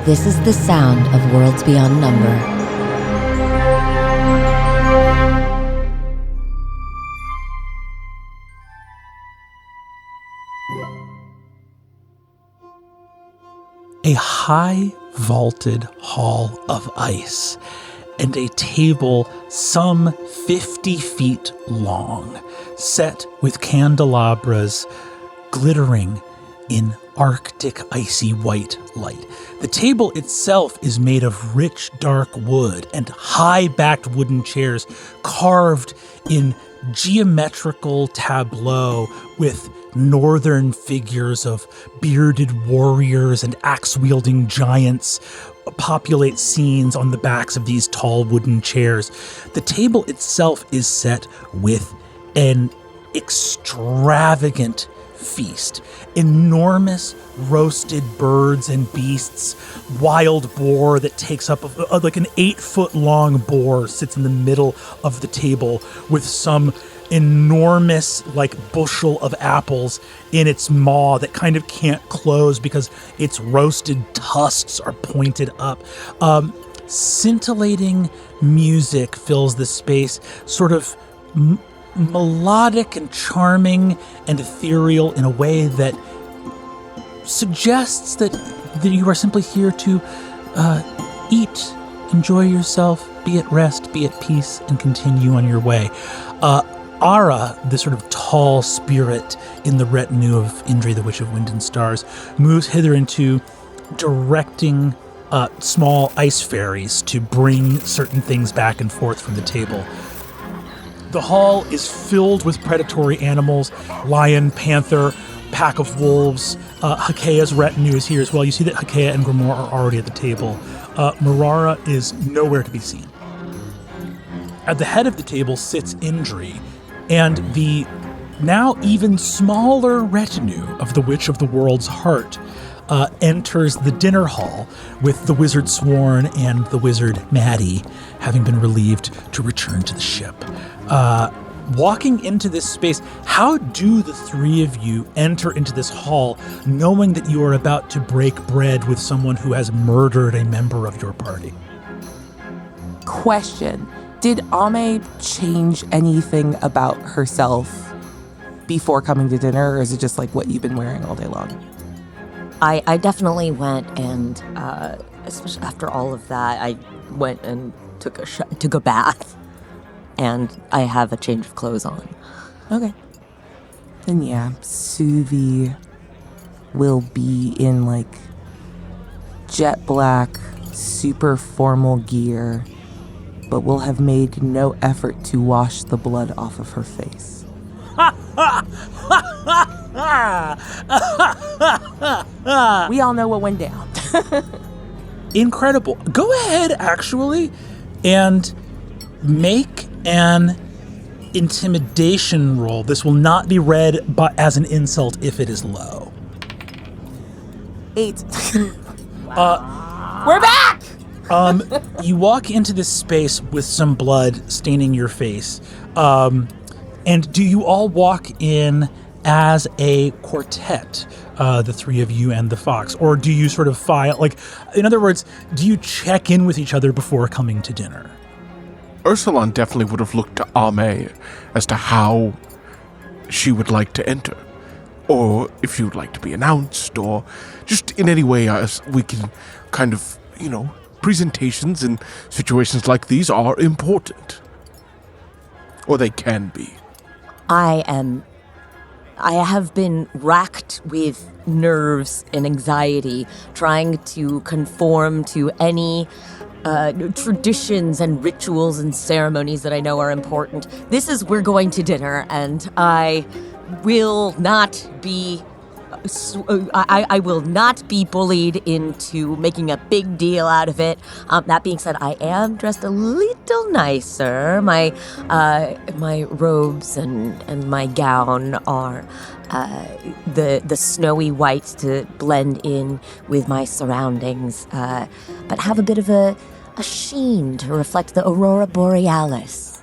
This is the sound of Worlds Beyond Number. A high vaulted hall of ice and a table some 50 feet long, set with candelabras glittering in Arctic icy white light. The table itself is made of rich dark wood and high-backed wooden chairs carved in geometrical tableau with northern figures of bearded warriors and axe-wielding giants populate scenes on the backs of these tall wooden chairs. The table itself is set with an extravagant feast. Enormous roasted birds and beasts, wild boar that takes up like an 8-foot-long boar sits in the middle of the table with some enormous like bushel of apples in its maw that kind of can't close because its roasted tusks are pointed up. Scintillating music fills the space, sort of melodic and charming and ethereal in a way that suggests that you are simply here to eat, enjoy yourself, be at rest, be at peace, and continue on your way. Ara, the sort of tall spirit in the retinue of Indri, the Witch of Wind and Stars, moves hither into directing small ice fairies to bring certain things back and forth from the table. The hall is filled with predatory animals, lion, panther, pack of wolves. Hakea's retinue is here as well. You see that Hakea and Grimoire are already at the table. Marara is nowhere to be seen. At the head of the table sits Indri, and the now even smaller retinue of the Witch of the World's Heart enters the dinner hall with the wizard Sworn and the wizard Maddie having been relieved to return to the ship. Walking into this space, how do the three of you enter into this hall knowing that you are about to break bread with someone who has murdered a member of your party? Question. Did Ame change anything about herself before coming to dinner, or is it just like what you've been wearing all day long? I definitely went and, especially after all of that, I went and took a bath, and I have a change of clothes on. Okay. Then yeah, Suvi will be in like jet black, super formal gear, but will have made no effort to wash the blood off of her face. We all know what went down. Incredible. Go ahead, actually, and make an intimidation roll. This will not be read as an insult if it is low. 8. We're back! You walk into this space with some blood staining your face. And do you all walk in as a quartet, the three of you and the fox? Or do you sort of file, like, in other words, do you check in with each other before coming to dinner? Ursulon definitely would have looked to Ame as to how she would like to enter. Or if she would like to be announced, or just in any way as we can kind of, presentations in situations like these are important. Or they can be. I have been racked with nerves and anxiety trying to conform to any traditions and rituals and ceremonies that I know are important. We're going to dinner, and I will not be I will not be bullied into making a big deal out of it. That being said, I am dressed a little nicer. My robes and my gown are the snowy white to blend in with my surroundings, but have a bit of a sheen to reflect the aurora borealis.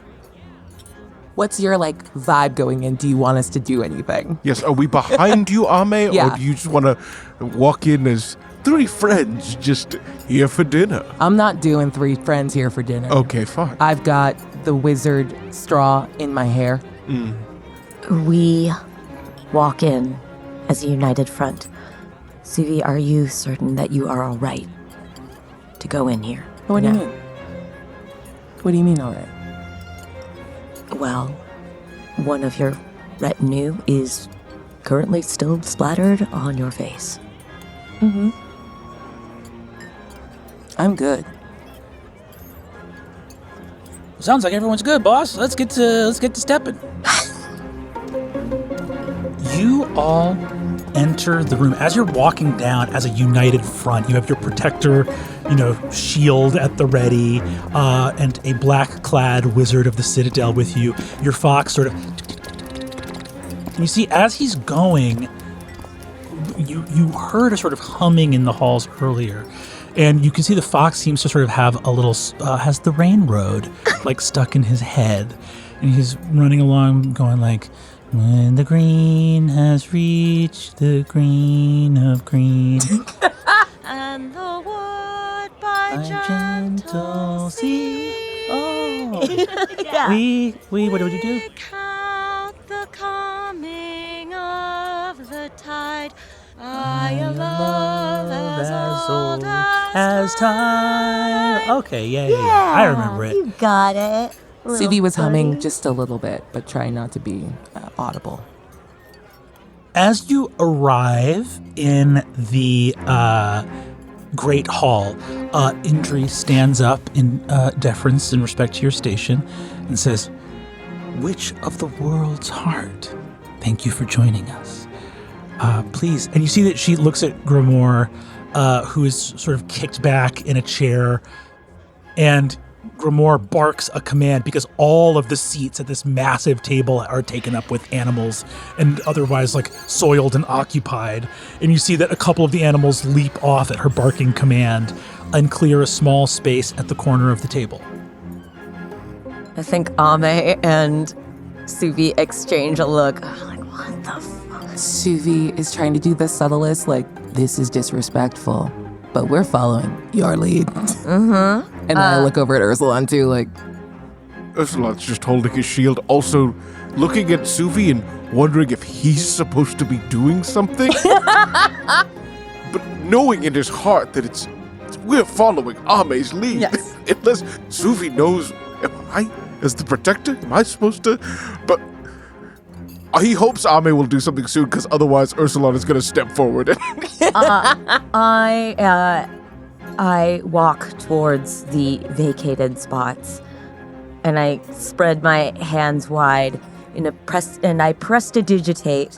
What's your, vibe going in? Do you want us to do anything? Yes, are we behind you, Ame? Yeah. Or do you just want to walk in as 3 friends just here for dinner. I'm not doing 3 friends here for dinner. Okay, fine. I've got the wizard straw in my hair. We walk in as a united front. Suvi, are you certain that you are all right to go in here? What do you mean? What do you mean, all right? Well, one of your retinue is currently still splattered on your face. I'm good. Sounds like everyone's good, boss. Let's get to stepping. You all enter the room. As you're walking down as a united front, you have your protector, shield at the ready, and a black-clad wizard of the Citadel with you. Your fox sort of... And you see, as he's going, you heard a sort of humming in the halls earlier. And you can see the fox seems to sort of have a little, has the rain road, like, stuck in his head. And he's running along going like, when the green has reached the green of green. And the wood by gentle sea. Oh. Yeah. What do we do? Count the coming of the tide. I love as old as time. Okay, yeah. I remember it. You got it. Suvi was humming just a little bit, but trying not to be audible. As you arrive in the Great Hall, Indri stands up in deference and respect to your station and says, "Witch of the world's heart, thank you for joining us. Please." And you see that she looks at Grimoire, who is sort of kicked back in a chair, and Grimoire barks a command because all of the seats at this massive table are taken up with animals and otherwise like soiled and occupied. And you see that a couple of the animals leap off at her barking command and clear a small space at the corner of the table. I think Ame and Suvi exchange a look. Like, what the fuck? Suvi is trying to do the subtlest, like, this is disrespectful, but we're following your lead. And then I look over at Ursulon too, like... Ursulon's just holding his shield, also looking at Suvi and wondering if he's supposed to be doing something. But knowing in his heart that we're following Ame's lead. Yes. Unless Suvi knows, am I, as the protector, am I supposed to? But he hopes Ame will do something soon, because otherwise Ursulon is going to step forward. I walk towards the vacated spots, and I spread my hands wide and I prestidigitate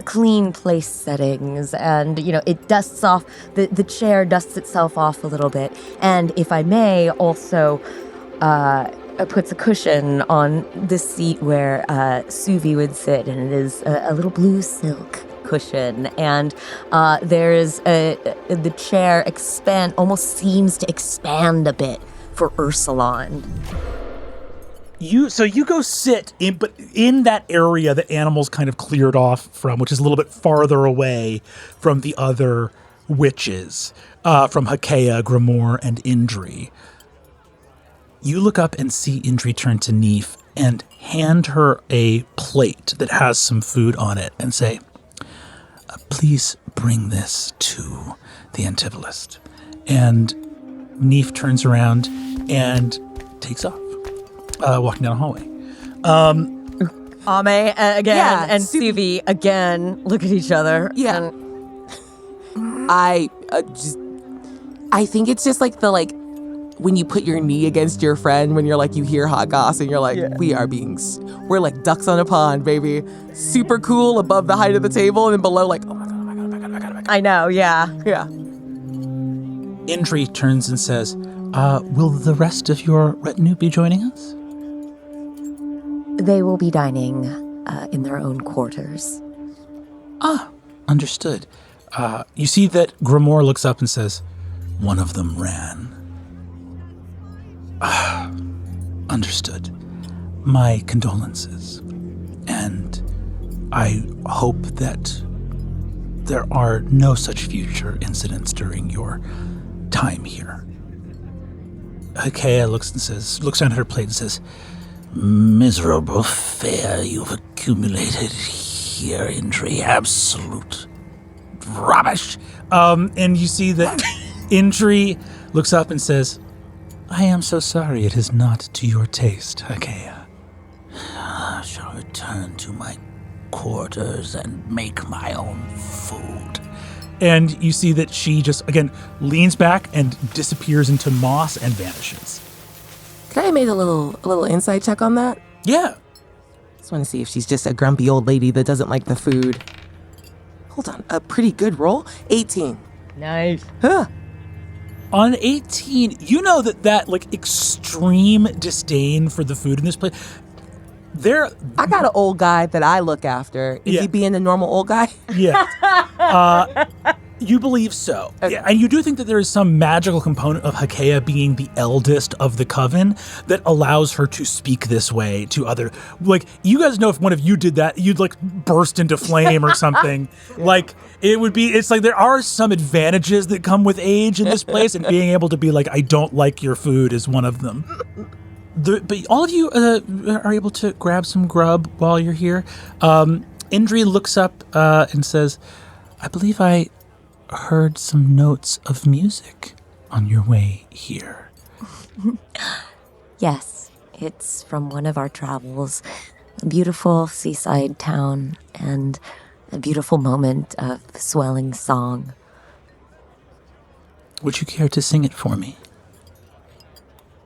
clean place settings, and it dusts off the chair dusts itself off a little bit, and if I may also puts a cushion on the seat where Suvi would sit, and it is a little blue silk cushion, and there's the chair almost seems to expand a bit for Ursulon. You go sit in that area that animals kind of cleared off from, which is a little bit farther away from the other witches, from Hakea, Grimoire, and Indri. You look up and see Indri turn to Neef and hand her a plate that has some food on it and say, "Please bring this to the Antivolist." And Neef turns around and takes off, walking down a hallway. Ame again and Suvi Suvi again look at each other. Yeah. And I think it's just like when you put your knee against your friend when you're like, you hear hot goss and you're like, we're like ducks on a pond, baby. Super cool above the height of the table, and then below like, oh my God. I know, yeah. Yeah. Indri turns and says, will the rest of your retinue be joining us? They will be dining in their own quarters. Ah, understood. You see that Grimoire looks up and says, "One of them ran." Understood. My condolences. And I hope that there are no such future incidents during your time here. Hakea looks down at her plate and says, miserable fare you've accumulated here, Indri. Absolute rubbish. And you see that Indri looks up and says, I am so sorry it is not to your taste, Hakea. I shall return to my quarters and make my own food. And you see that she just, again, leans back and disappears into moss and vanishes. Can I make a little insight check on that? Yeah. Just want to see if she's just a grumpy old lady that doesn't like the food. Hold on, a pretty good roll. 18. Nice. Huh. On 18, you know that like extreme disdain for the food in this place. I got an old guy that I look after. Is he being a normal old guy? Yeah. You believe so. Okay. Yeah, and you do think that there is some magical component of Hakea being the eldest of the coven that allows her to speak this way to other. Like, you guys know if one of you did that, you'd like burst into flame or something. Like, it's like there are some advantages that come with age in this place, and being able to be like, I don't like your food is one of them. But all of you are able to grab some grub while you're here. Indri looks up and says, I believe I heard some notes of music on your way here. Yes, it's from one of our travels. A beautiful seaside town and a beautiful moment of swelling song. Would you care to sing it for me?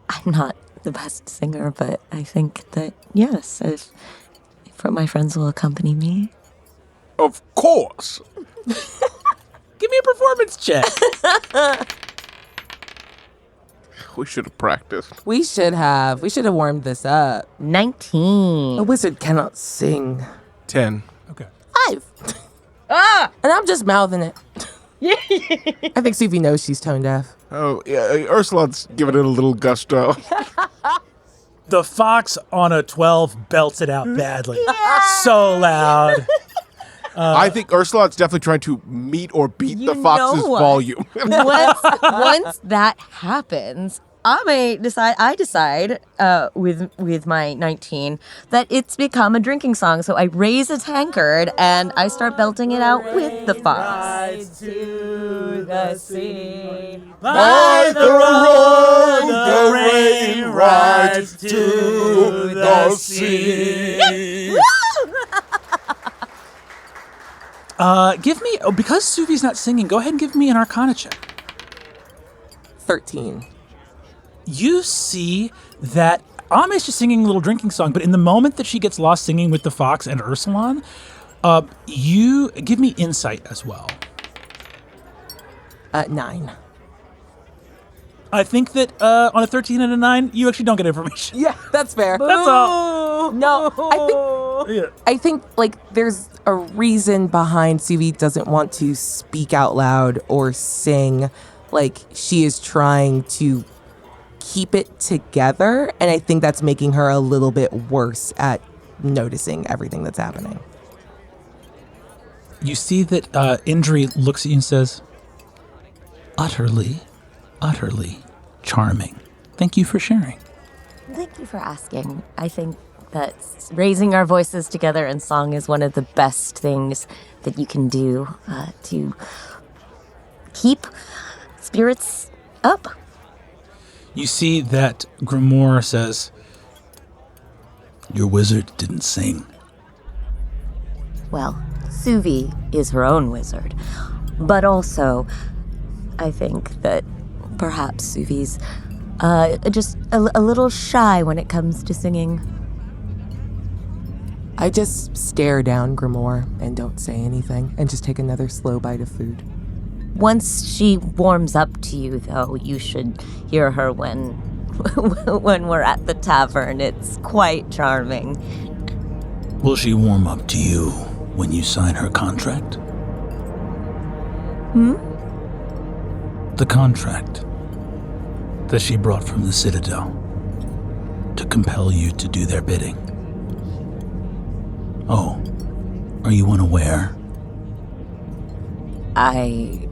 I'm not the best singer, but I think that, yes, if my friends will accompany me. Of course. Give me a performance check. We should have practiced. We should have warmed this up. 19. A wizard cannot sing. 10. Okay. 5. And I'm just mouthing it. I think Suvi knows she's tone deaf. Oh, yeah, Ursula's giving it a little gusto. The fox on a 12 belts it out badly. So loud. I think Ursula's definitely trying to meet or beat the fox's volume. Once that happens, I decide with my 19 that it's become a drinking song. So I raise a tankard and I start belting it out with the fox. To the sea, By the road, the rain rides to the sea. Give me, because Suvi's not singing, go ahead and give me an Arcana check. 13. You see that Ame's just singing a little drinking song, but in the moment that she gets lost singing with the fox and Ursulon, you give me insight as well. 9. I think that on a 13 and a 9, you actually don't get information. Yeah, that's fair. That's all. No, I think like there's a reason behind Suvi doesn't want to speak out loud or sing. Like, she is trying to keep it together, and I think that's making her a little bit worse at noticing everything that's happening. You see that Indri looks at you and says, utterly charming. Thank you for sharing. Thank you for asking. I think that raising our voices together in song is one of the best things that you can do to keep spirits up. You see that Grimoire says, your wizard didn't sing. Well, Suvi is her own wizard, but also I think that perhaps Suvi's just a little shy when it comes to singing. I just stare down Grimoire and don't say anything and just take another slow bite of food. Once she warms up to you, though, you should hear her when we're at the tavern. It's quite charming. Will she warm up to you when you sign her contract? The contract that she brought from the Citadel to compel you to do their bidding. Oh, are you unaware I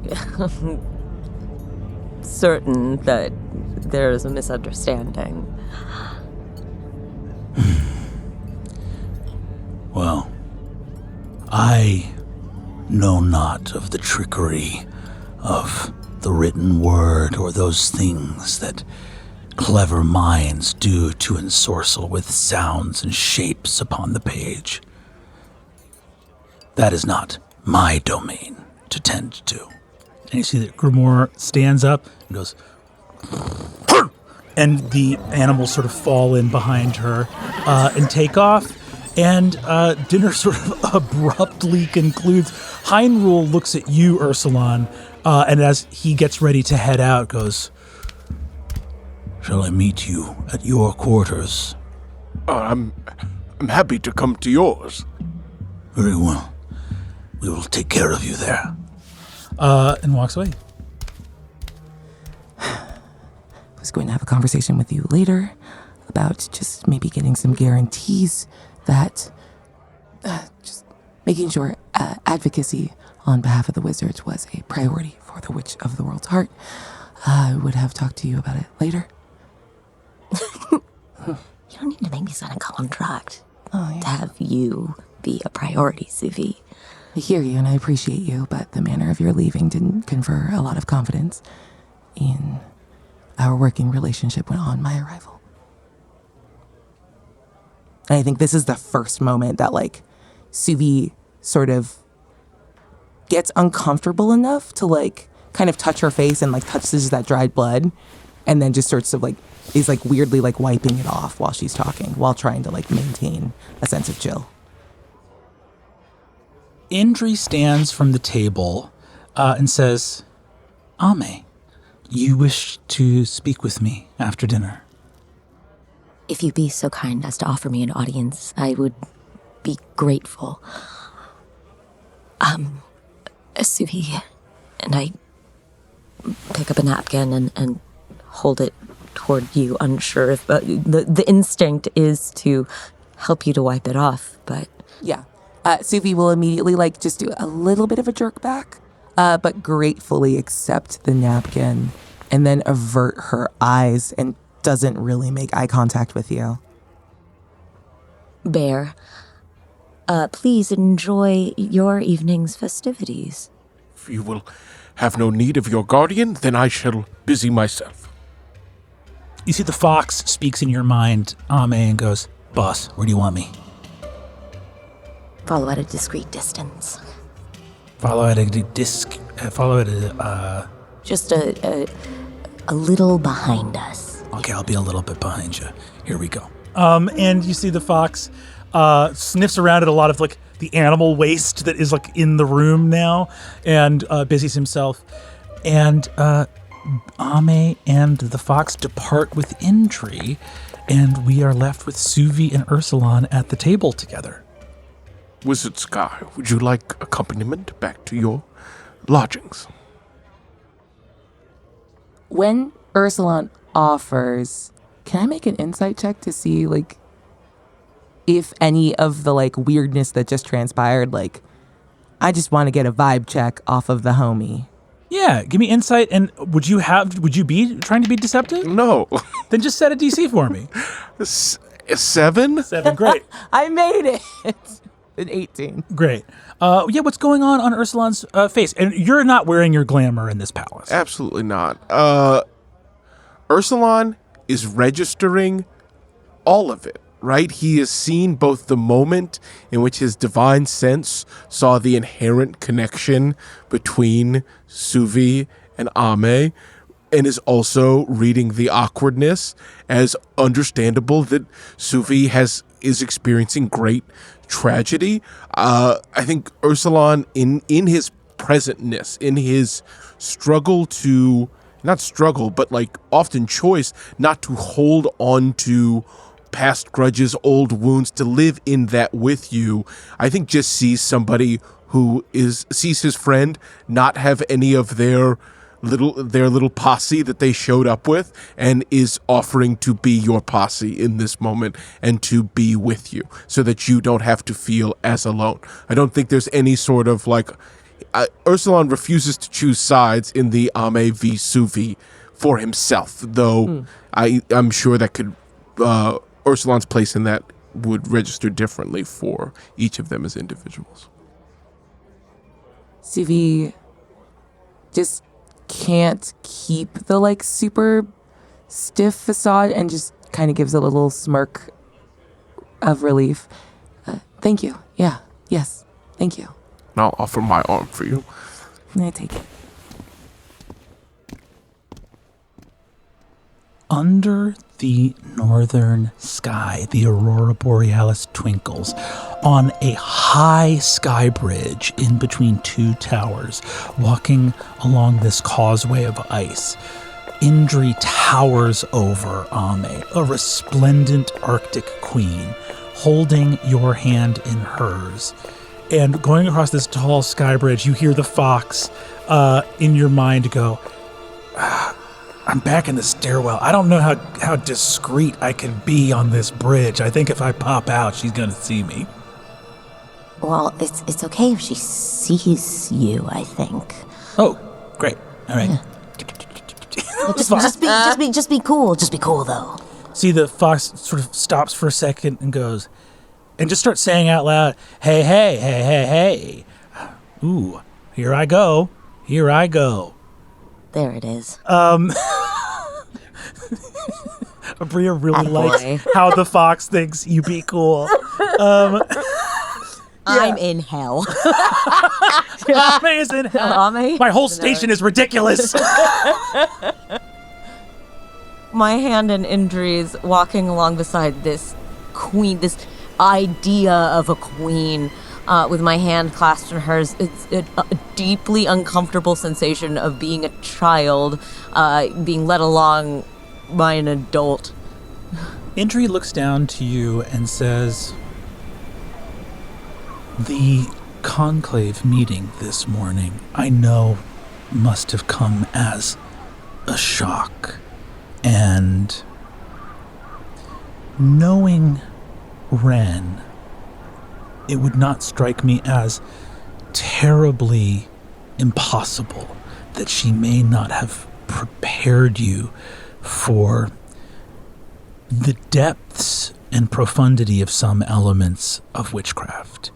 certain that there is a misunderstanding. Well, I know not of the trickery of the written word or those things that clever minds do to ensorcel with sounds and shapes upon the page. That is not my domain to tend to. And you see that Grimoire stands up and goes, and the animals sort of fall in behind her and take off. And dinner sort of abruptly concludes. Heinrul looks at you, Ursulon, and as he gets ready to head out, goes, Shall I meet you at your quarters? I'm happy to come to yours. Very well. We will take care of you there. and walks away. I was going to have a conversation with you later about just maybe getting some guarantees that just making sure advocacy on behalf of the wizards was a priority for the Witch of the World's Heart. I would have talked to you about it later. You don't need to make me sign a contract to have you be a priority, Suvi. I hear you and I appreciate you, but the manner of your leaving didn't confer a lot of confidence in our working relationship on my arrival. And I think this is the first moment that, like, Suvi sort of gets uncomfortable enough to, like, kind of touch her face and, like, touches that dried blood, and then just sorts of, like, is, like, weirdly, like, wiping it off while she's talking, while trying to, like, maintain a sense of chill. Indri stands from the table and says, Ame, you wish to speak with me after dinner. If you be so kind as to offer me an audience, I would be grateful. Suvi and I pick up a napkin and hold it toward you, unsure if the instinct is to help you to wipe it off, but... Yeah. Suvi will immediately, like, just do a little bit of a jerk back, but gratefully accept the napkin and then avert her eyes and doesn't really make eye contact with you. Bear, please enjoy your evening's festivities. If you will have no need of your guardian, then I shall busy myself. You see the fox speaks in your mind, Ame, and goes, Boss, where do you want me? Follow at a discreet distance. follow at a Just a little behind us. Okay, I'll be a little bit behind you. Here we go. and you see the fox sniffs around at a lot of, like, the animal waste that is, like, in the room now, and busies himself. And Ame and the fox depart with Indri, and we are left with Suvi and Ursulon at the table together. Wizard Sky, would you like accompaniment back to your lodgings? When Ursulon offers, can I make an insight check to see, like, if any of the, like, weirdness that just transpired, like, I just want to get a vibe check off of the homie. Yeah, give me insight, and would you be trying to be deceptive? No. Then just set a DC for me. 7? 7, great. I made it! An 18. Great. Yeah, what's going on Ursulon's face? And you're not wearing your glamour in this palace. Absolutely not. Ursulon is registering all of it, right? He has seen both the moment in which his divine sense saw the inherent connection between Suvi and Ame, and is also reading the awkwardness as understandable that Suvi is experiencing great tragedy. I think Ursulon, in his presentness, in his struggle to, not struggle, but, like, often choice not to hold on to past grudges, old wounds, to live in that with you, I think just sees somebody who sees his friend not have any of their little posse that they showed up with, and is offering to be your posse in this moment and to be with you so that you don't have to feel as alone. I don't think there's any sort of, like, Ursulon refuses to choose sides in the Ame v Suvi for himself, though I'm sure that could Ursulon's place in that would register differently for each of them as individuals. Suvi just can't keep the like super stiff facade and just kind of gives a little smirk of relief. Thank you. Yeah. Yes. Thank you. And I'll offer my arm for you. I take it. Under the northern sky, the aurora borealis twinkles on a high sky bridge in between two towers, walking along this causeway of ice. Indri towers over Ame, a resplendent Arctic queen, holding your hand in hers. And going across this tall sky bridge, you hear the fox in your mind go, I'm back in the stairwell. I don't know how discreet I can be on this bridge. I think if I pop out, she's going to see me. Well, it's okay if she sees you, I think. Oh, great. All right. Yeah. Just be cool. Just be cool, though. See, the fox sort of stops for a second and goes, and just starts saying out loud, hey, hey, hey, hey, hey. Ooh, here I go. Here I go. There it is. Aabria really likes how the fox thinks you be cool. I'm in hell. Ame is in hell. My whole station is ridiculous. My hand in Indri's walking along beside this queen, this idea of a queen, with my hand clasped in hers. It's a deeply uncomfortable sensation of being a child, being led along by an adult. Indri looks down to you and says, the conclave meeting this morning, I know, must have come as a shock. And knowing Ren, it would not strike me as terribly impossible that she may not have prepared you for the depths and profundity of some elements of witchcraft.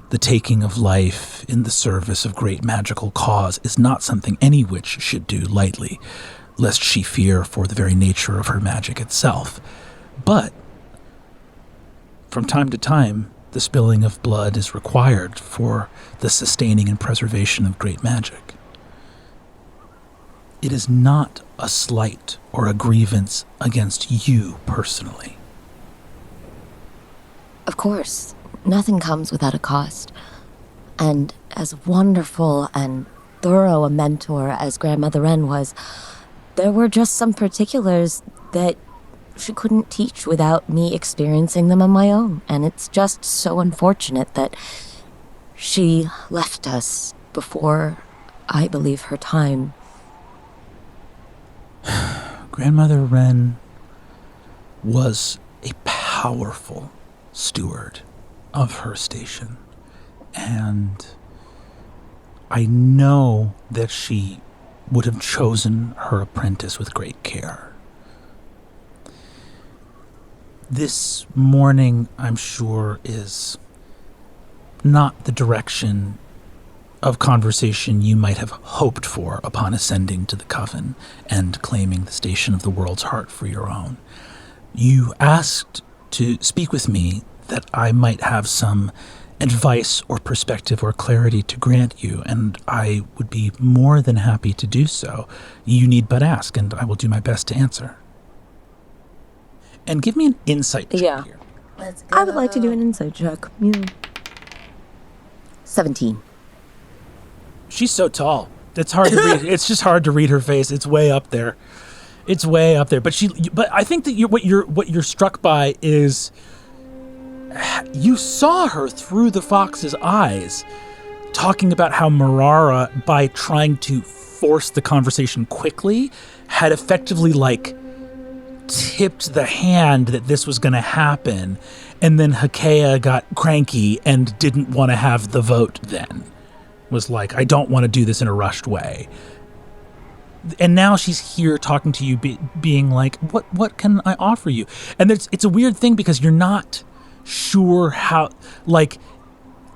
The taking of life in the service of great magical cause is not something any witch should do lightly, lest she fear for the very nature of her magic itself. But from time to time, the spilling of blood is required for the sustaining and preservation of great magic. It is not a slight or a grievance against you personally. Of course, nothing comes without a cost. And as wonderful and thorough a mentor as Grandmother Wren was, there were just some particulars that she couldn't teach without me experiencing them on my own. And it's just so unfortunate that she left us before, I believe, her time. Grandmother Wren was a powerful steward of her station. And I know that she would have chosen her apprentice with great care. This morning, I'm sure, is not the direction of conversation you might have hoped for upon ascending to the coven and claiming the station of the world's heart for your own. You asked to speak with me that I might have some advice or perspective or clarity to grant you, and I would be more than happy to do so. You need but ask, and I will do my best to answer. And give me an insight check here. Let's go. I would like to do an insight check. 17. She's so tall. It's hard to read. It's just hard to read her face. It's way up there. It's way up there. But I think that what you're struck by is you saw her through the fox's eyes, talking about how Marara, by trying to force the conversation quickly, had effectively tipped the hand that this was going to happen, and then Hakea got cranky and didn't want to have the vote then. was like, I don't want to do this in a rushed way. And now she's here talking to you, being like, what can I offer you? And it's a weird thing because you're not sure how, like,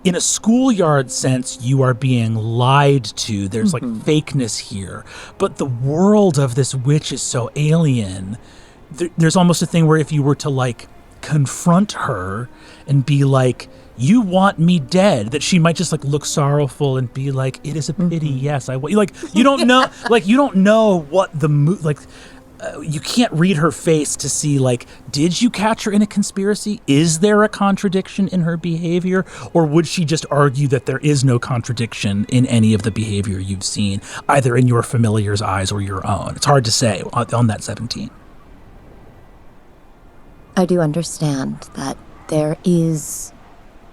in a schoolyard sense, you are being lied to. There's like fakeness here. But the world of this witch is so alien. There's almost a thing where if you were to like confront her and be like, you want me dead, that she might just like look sorrowful and be like, it is a pity. Yes, I want you. Like, you don't know, like, you don't know what the you can't read her face to see, like, did you catch her in a conspiracy? Is there a contradiction in her behavior? Or would she just argue that there is no contradiction in any of the behavior you've seen, either in your familiar's eyes or your own? It's hard to say on that 17. I do understand that there is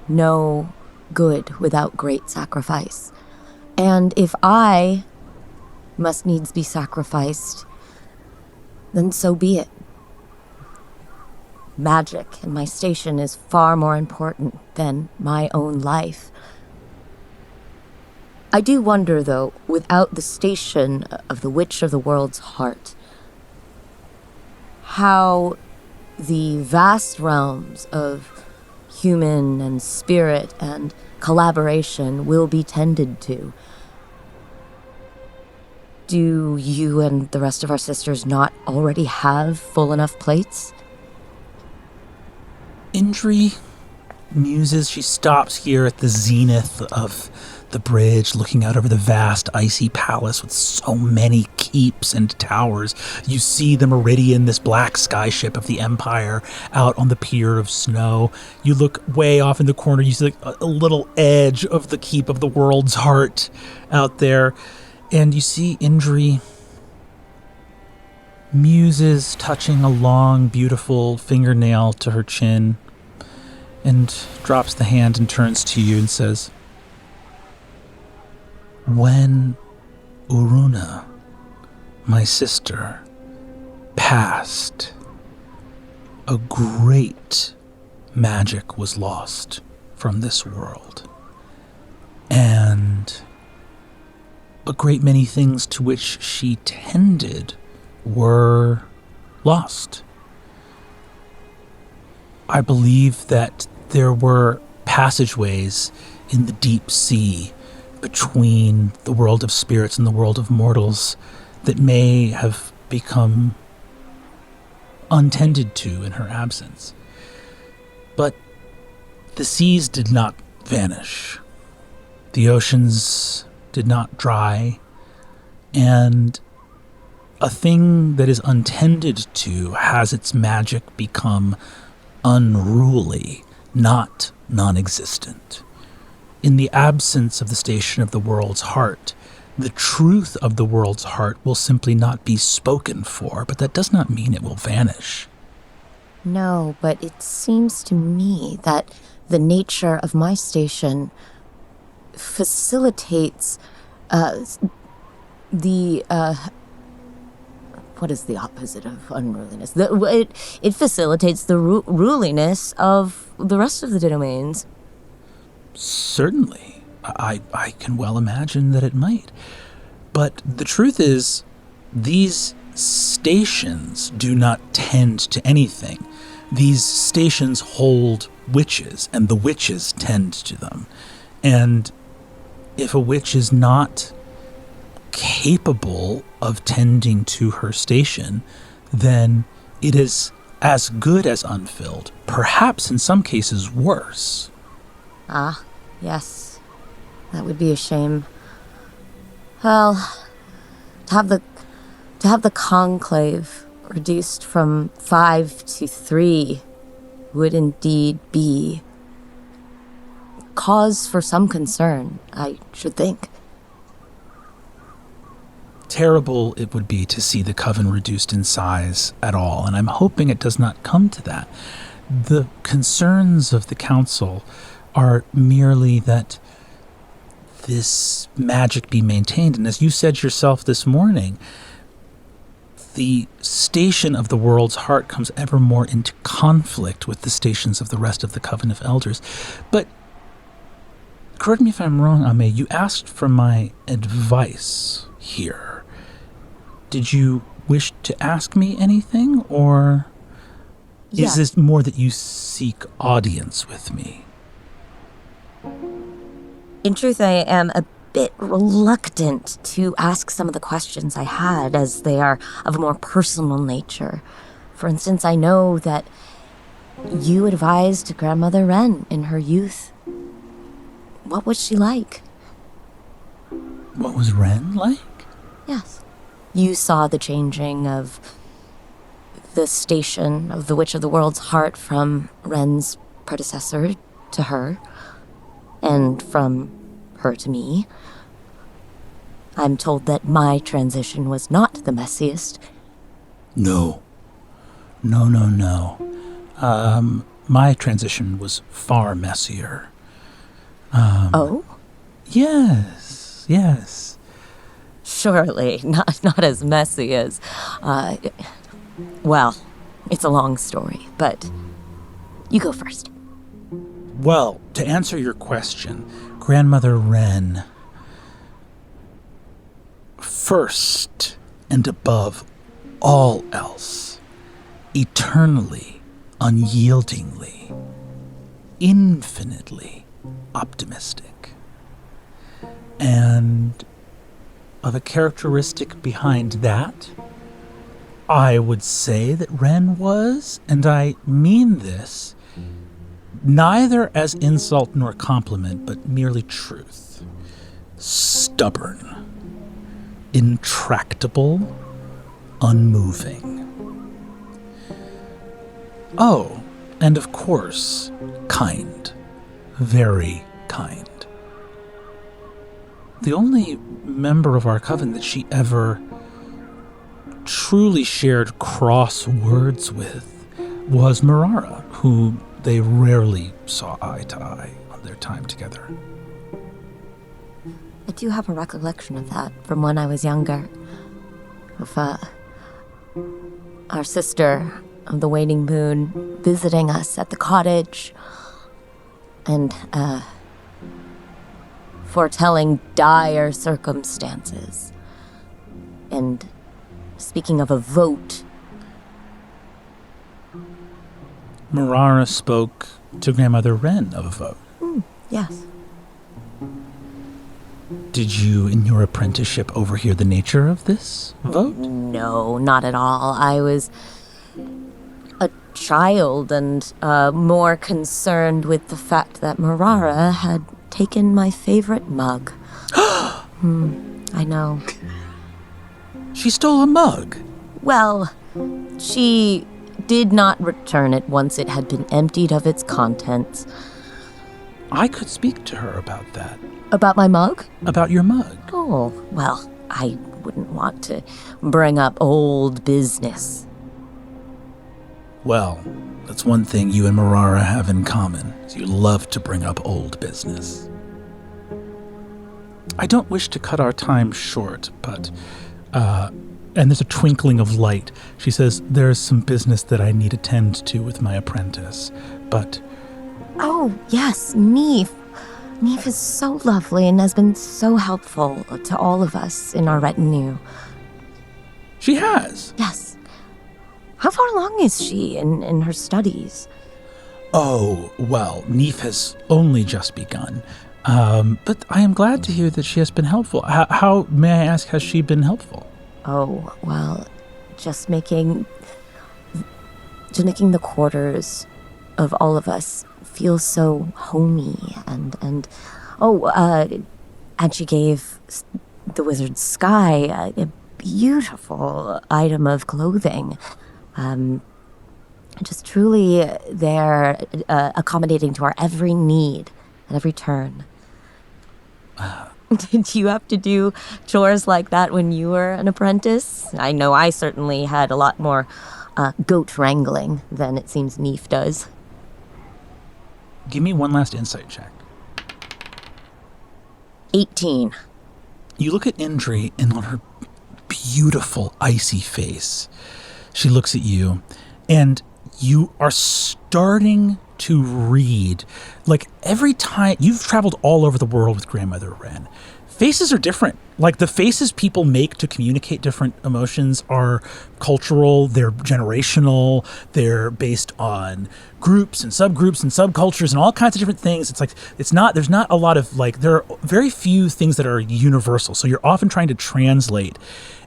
no good without great sacrifice. And if I must needs be sacrificed, then so be it. Magic and my station is far more important than my own life. I do wonder, though, without the station of the Witch of the World's Heart, how the vast realms of human and spirit and collaboration will be tended to. Do you and the rest of our sisters not already have full enough plates? Indri muses. She stops here at the zenith of the bridge, looking out over the vast icy palace with so many keeps and towers. You see the Meridian, this black skyship of the Empire, out on the pier of snow. You look way off in the corner. You see like a little edge of the Keep of the World's Heart out there. And you see Indri muses, touching a long, beautiful fingernail to her chin, and drops the hand and turns to you and says, when Uruna, my sister, passed, a great magic was lost from this world. And a great many things to which she tended were lost. I believe that there were passageways in the deep sea between the world of spirits and the world of mortals that may have become untended to in her absence. But the seas did not vanish. The oceans did not dry. And a thing that is untended to has its magic become unruly, not non-existent. In the absence of the station of the world's heart, the truth of the world's heart will simply not be spoken for, but that does not mean it will vanish. No, but it seems to me that the nature of my station facilitates what is the opposite of unruliness? It facilitates the ruliness of the rest of the domains. Certainly. I can well imagine that it might. But the truth is, these stations do not tend to anything. These stations hold witches, and the witches tend to them. And if a witch is not capable of tending to her station, then it is as good as unfilled, perhaps in some cases worse. Ah, yes. That would be a shame. Well, to have the conclave reduced from 5 to 3 would indeed be cause for some concern, I should think. Terrible it would be to see the coven reduced in size at all, and I'm hoping it does not come to that. The concerns of the council are merely that this magic be maintained, and as you said yourself this morning, the station of the world's heart comes ever more into conflict with the stations of the rest of the Coven of Elders. But correct me if I'm wrong, Ame, you asked for my advice here. Did you wish to ask me anything, or Yeah. is this more that you seek audience with me? In truth, I am a bit reluctant to ask some of the questions I had, as they are of a more personal nature. For instance, I know that you advised Grandmother Wren in her youth. What was she like? What was Wren like? Yes. You saw the changing of the station of the Witch of the World's heart from Wren's predecessor to her, and from her to me. I'm told that my transition was not the messiest. No. My transition was far messier. Oh? Yes. Surely, not as messy as... well, it's a long story, but you go first. Well, to answer your question, Grandmother Wren, first and above all else, eternally, unyieldingly, infinitely optimistic. And of a characteristic behind that, I would say that Wren was, and I mean this, neither as insult nor compliment, but merely truth. Stubborn, intractable, unmoving. Oh, and of course, kind. Very kind. The only member of our coven that she ever truly shared cross words with was Marara, who they rarely saw eye to eye on their time together. I do have a recollection of that from when I was younger. Of our sister of the waning moon visiting us at the cottage and foretelling dire circumstances. And speaking of a vote, Marara spoke to Grandmother Wren of a vote. yes. Did you, in your apprenticeship, overhear the nature of this vote? No, not at all. I was a child and more concerned with the fact that Marara had taken my favorite mug. I know. She stole a mug. Well, she did not return it once it had been emptied of its contents. I could speak to her about that. About my mug? About your mug. Oh, well, I wouldn't want to bring up old business. Well, that's one thing you and Marara have in common, is you love to bring up old business. I don't wish to cut our time short, but, and there's a twinkling of light. She says, there's some business that I need to tend to with my apprentice, but... Oh, yes, Neef. Neef is so lovely and has been so helpful to all of us in our retinue. She has? Yes. How far along is she in her studies? Oh, well, Neef has only just begun. But I am glad to hear that she has been helpful. How may I ask, has she been helpful? Oh, well, just making the quarters of all of us feel so homey and she gave the wizard Sky a beautiful item of clothing. Just truly they're accommodating to our every need at every turn. Did you have to do chores like that when you were an apprentice? I know I certainly had a lot more goat wrangling than it seems Neef does. Give me one last insight check. 18. You look at Indri, and on her beautiful, icy face, she looks at you, and you are starting to read. Like, every time you've traveled all over the world with Grandmother Wren, faces are different. Like, the faces people make to communicate different emotions are cultural, they're generational, they're based on groups and subcultures and all kinds of different things. It's like, there's not a lot of, like, there are very few things that are universal. So you're often trying to translate.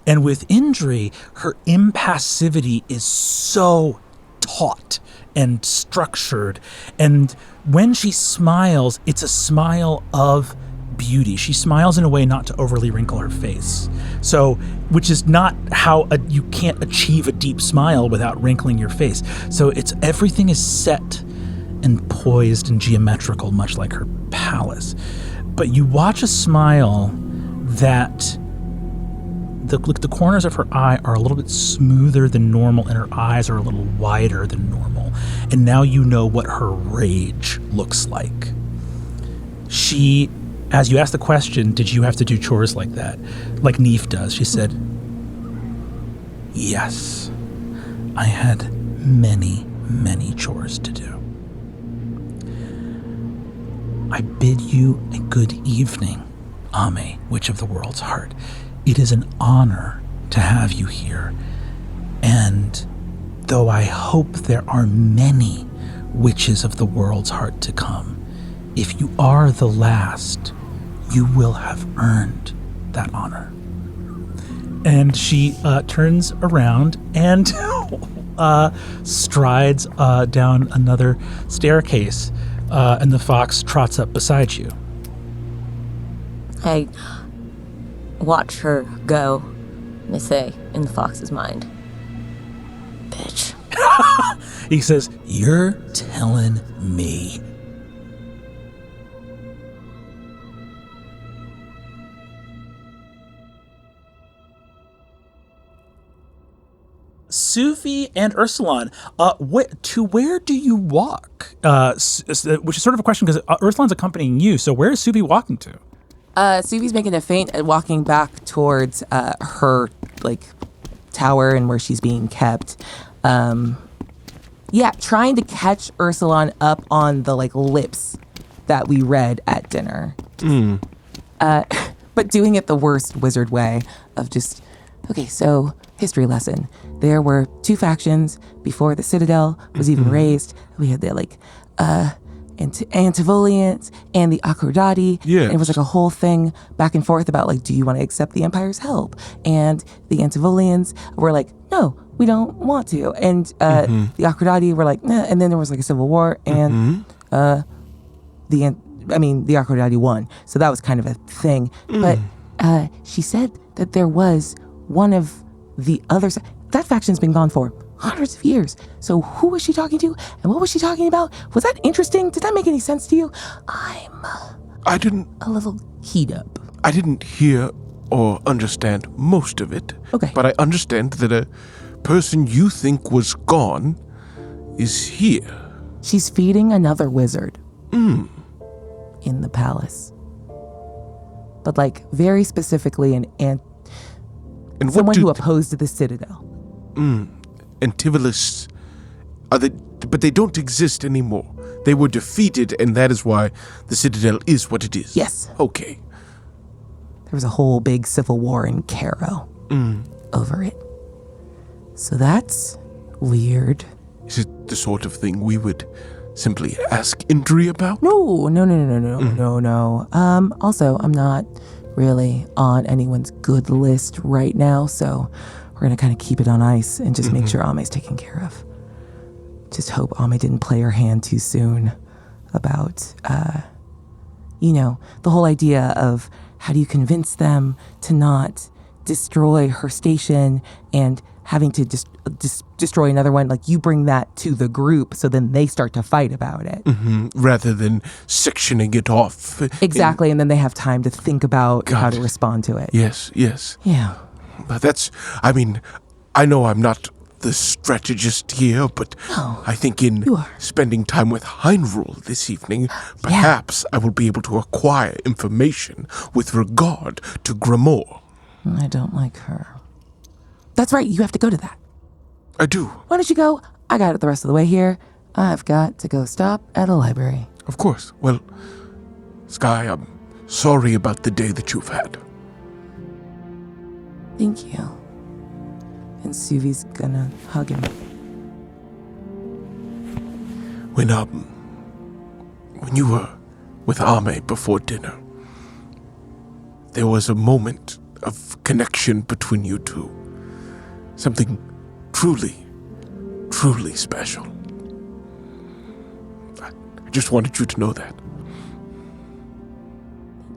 And with Indri, her impassivity is so taut and structured. And when she smiles, it's a smile of beauty. She smiles in a way not to overly wrinkle her face. So, which is not how you can't achieve a deep smile without wrinkling your face. So everything is set and poised and geometrical, much like her palace. But you watch a smile that the corners of her eye are a little bit smoother than normal, and her eyes are a little wider than normal. And now you know what her rage looks like. She, as you asked the question, did you have to do chores like that? Like Neef does, she said, yes, I had many, many chores to do. I bid you a good evening, Ame, Witch of the World's Heart. It is an honor to have you here, and though I hope there are many Witches of the World's Heart to come, if you are the last, you will have earned that honor. And she turns around and strides down another staircase, and the fox trots up beside you. I watch her go, and I say, in the fox's mind, bitch. He says, You're telling me. Suvi and Ursulon, where do you walk? Which is sort of a question because Ursulon's accompanying you. So where is Suvi walking to? Suvi's making a feint and walking back towards her tower and where she's being kept. Trying to catch Ursulon up on the lips that we read at dinner. But doing it the worst wizard way of just, okay, so history lesson. There were two factions before the Citadel was even raised. We had the Antivolians and the Akrodati. Yes. And it was a whole thing back and forth about do you want to accept the Empire's help? And the Antivolians were like, no, we don't want to. And the Akrodati were like, nah. And then there was a civil war, and the Akrodati won. So that was kind of a thing. But she said that there was one of the other side. That faction's been gone for hundreds of years. So who was she talking to? And what was she talking about? Was that interesting? Did that make any sense to you? I didn't. A little keyed up. I didn't hear or understand most of it. Okay. But I understand that a person you think was gone is here. She's feeding another wizard. In the palace. But very specifically and someone who opposed the Citadel. Antivolists, but they don't exist anymore. They were defeated, and that is why the Citadel is what it is. Yes. Okay. There was a whole big civil war in Cairo over it. So that's weird. Is it the sort of thing we would simply ask Indri about? No. Also, I'm not really on anyone's good list right now, so we're going to kind of keep it on ice and just make sure Ame's taken care of. Just hope Ame didn't play her hand too soon about, the whole idea of how do you convince them to not destroy her station and having to just destroy another one. You bring that to the group so then they start to fight about it. Rather than sectioning it off. Exactly, and then they have time to think about how to respond to it. Yes. Yeah. But I know I'm not the strategist here, but I think in spending time with Heinrul this evening, perhaps I will be able to acquire information with regard to Grimoire. I don't like her. That's right, you have to go to that. I do. Why don't you go? I got it the rest of the way here. I've got to go stop at a library. Of course. Well, Sky, I'm sorry about the day that you've had. Thank you. And Suvi's gonna hug him. When you were with Ame before dinner, there was a moment of connection between you two. Something truly, truly special. I just wanted you to know that.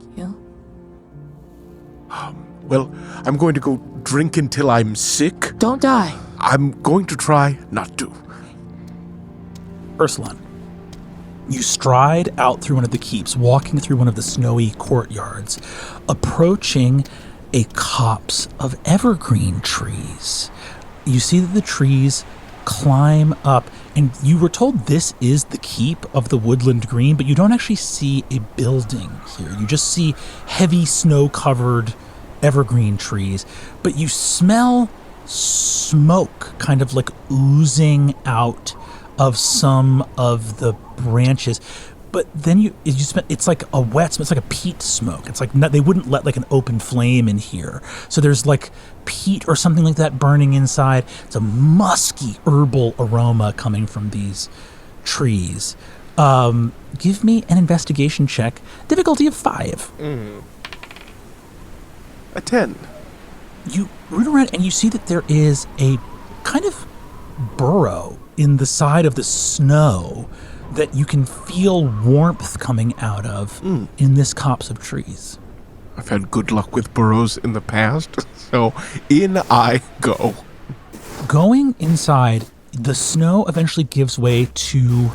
Thank you. Well, I'm going to go drink until I'm sick. Don't die. I'm going to try not to. Ursuline, you stride out through one of the keeps, walking through one of the snowy courtyards, approaching a copse of evergreen trees. You see that the trees climb up, and you were told this is the keep of the Woodland Green, but you don't actually see a building here. You just see heavy snow-covered evergreen trees, but you smell smoke kind of like oozing out of some of the branches. But then it's like a wet smell. It's like a peat smoke. It's like they wouldn't let like an open flame in here. So there's like peat or something like that burning inside. It's a musky herbal aroma coming from these trees. Give me an investigation check. Difficulty of 5. A 10. You root around and you see that there is a kind of burrow in the side of the snow that you can feel warmth coming out of in this copse of trees. I've had good luck with burrows in the past, so in I go. Going inside, the snow eventually gives way to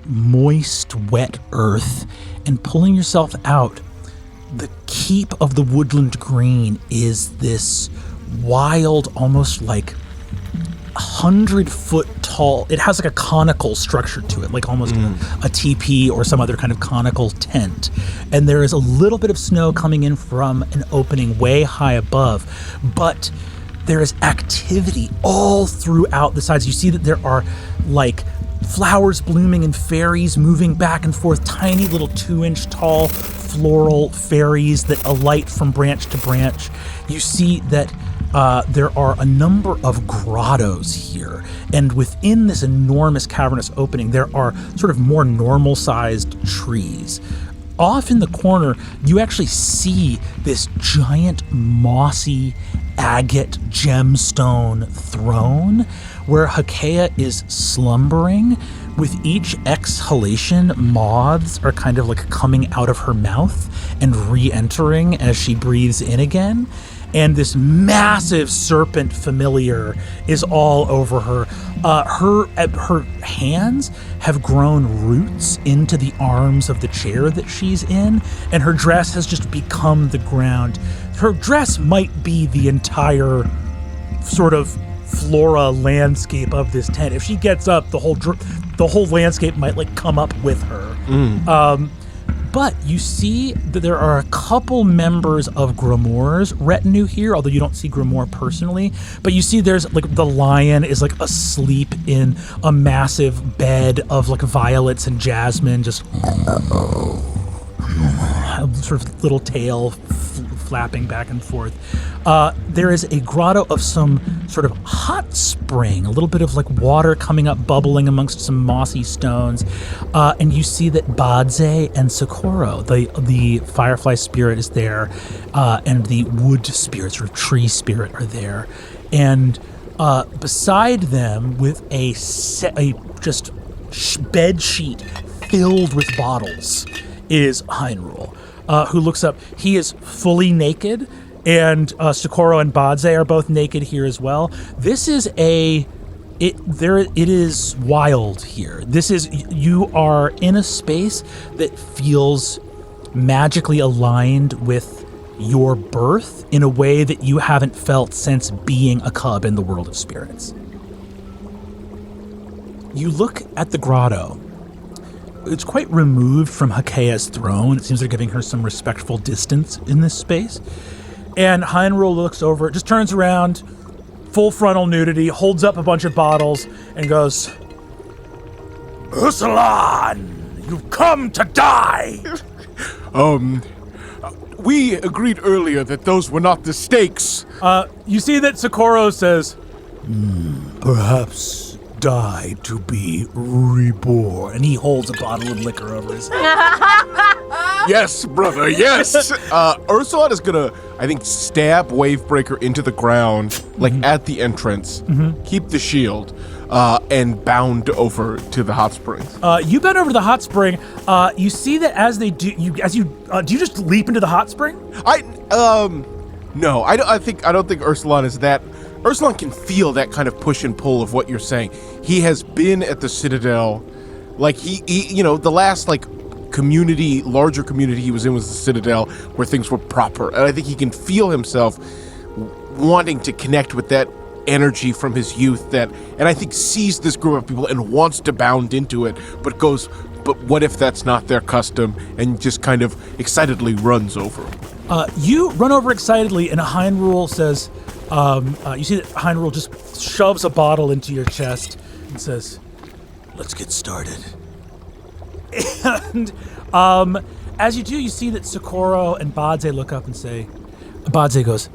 moist, wet earth, and pulling yourself out, the keep of the Woodland Green is this wild, almost like 100-foot tall. It has like a conical structure to it, like almost a teepee or some other kind of conical tent. And there is a little bit of snow coming in from an opening way high above, but there is activity all throughout the sides. You see that there are like flowers blooming and fairies moving back and forth, tiny little 2-inch tall floral fairies that alight from branch to branch. You see that there are a number of grottos here, and within this enormous cavernous opening, there are sort of more normal-sized trees. Off in the corner, you actually see this giant mossy agate gemstone throne where Hakea is slumbering. With each exhalation, moths are kind of like coming out of her mouth and re-entering as she breathes in again. And this massive serpent familiar is all over her. Her hands have grown roots into the arms of the chair that she's in, and her dress has just become the ground. Her dress might be the entire sort of flora landscape of this tent. If she gets up, the whole landscape might like come up with her. But you see that there are a couple members of Grimoire's retinue here, although you don't see Grimoire personally. But you see there's like the lion is like asleep in a massive bed of like violets and jasmine, just sort of little tail flapping back and forth. There is a grotto of some sort of hot spring, a little bit of like water coming up, bubbling amongst some mossy stones. And you see that Badze and Socorro, the firefly spirit, is there, and the wood spirit, sort of tree spirit, are there. And beside them, with a bed sheet filled with bottles, is Heinrul, who looks up. He is fully naked, and Socorro and Badze are both naked here as well. This is it is wild here. You are in a space that feels magically aligned with your birth in a way that you haven't felt since being a cub in the world of spirits. You look at the grotto. It's quite removed from Hakea's throne. It seems they're giving her some respectful distance in this space. And Heinrul looks over, just turns around, full frontal nudity, holds up a bunch of bottles, and goes, Ursulan, you've come to die! We agreed earlier that those were not the stakes. You see that Socorro says, Perhaps die to be reborn. and he holds a bottle of liquor over his head. Yes, brother, yes. Ursulan is gonna, I think, stab Wavebreaker into the ground, like at the entrance, keep the shield, and bound over to the hot springs. You bend over to the hot spring. You see that as they do, do you just leap into the hot spring? No, I don't think Ursulan is that. Ursulan can feel that kind of push and pull of what you're saying. He has been at the Citadel, like he the last larger community he was in was the Citadel, where things were proper, and I think he can feel himself wanting to connect with that energy from his youth, and I think sees this group of people and wants to bound into it, but what if that's not their custom, and just kind of excitedly runs over them. You run over excitedly, and Hyrule says, you see that Hyrule just shoves a bottle into your chest and says, Let's get started. and as you do, you see that Socorro and Badze look up and say, Badze goes,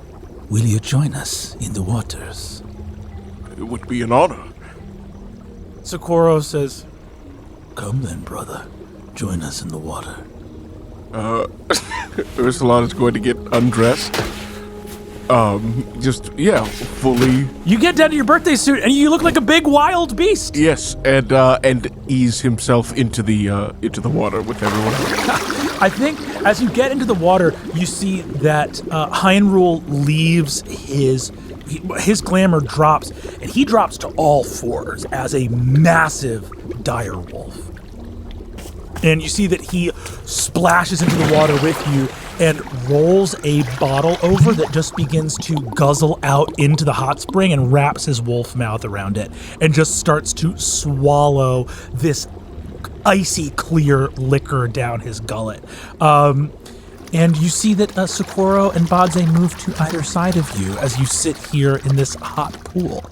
Will you join us in the waters? It would be an honor. Socorro says, Come then, brother. Join us in the water. Ursulan is going to get undressed. Fully. You get down to your birthday suit and you look like a big wild beast. Yes, and ease himself into the water with everyone else. I think as you get into the water, you see that Hyrule leaves his glamour drops, and he drops to all fours as a massive dire wolf. And you see that he splashes into the water with you and rolls a bottle over that just begins to guzzle out into the hot spring and wraps his wolf mouth around it and just starts to swallow this icy clear liquor down his gullet. And you see that Socorro and Badze move to either side of you as you sit here in this hot pool.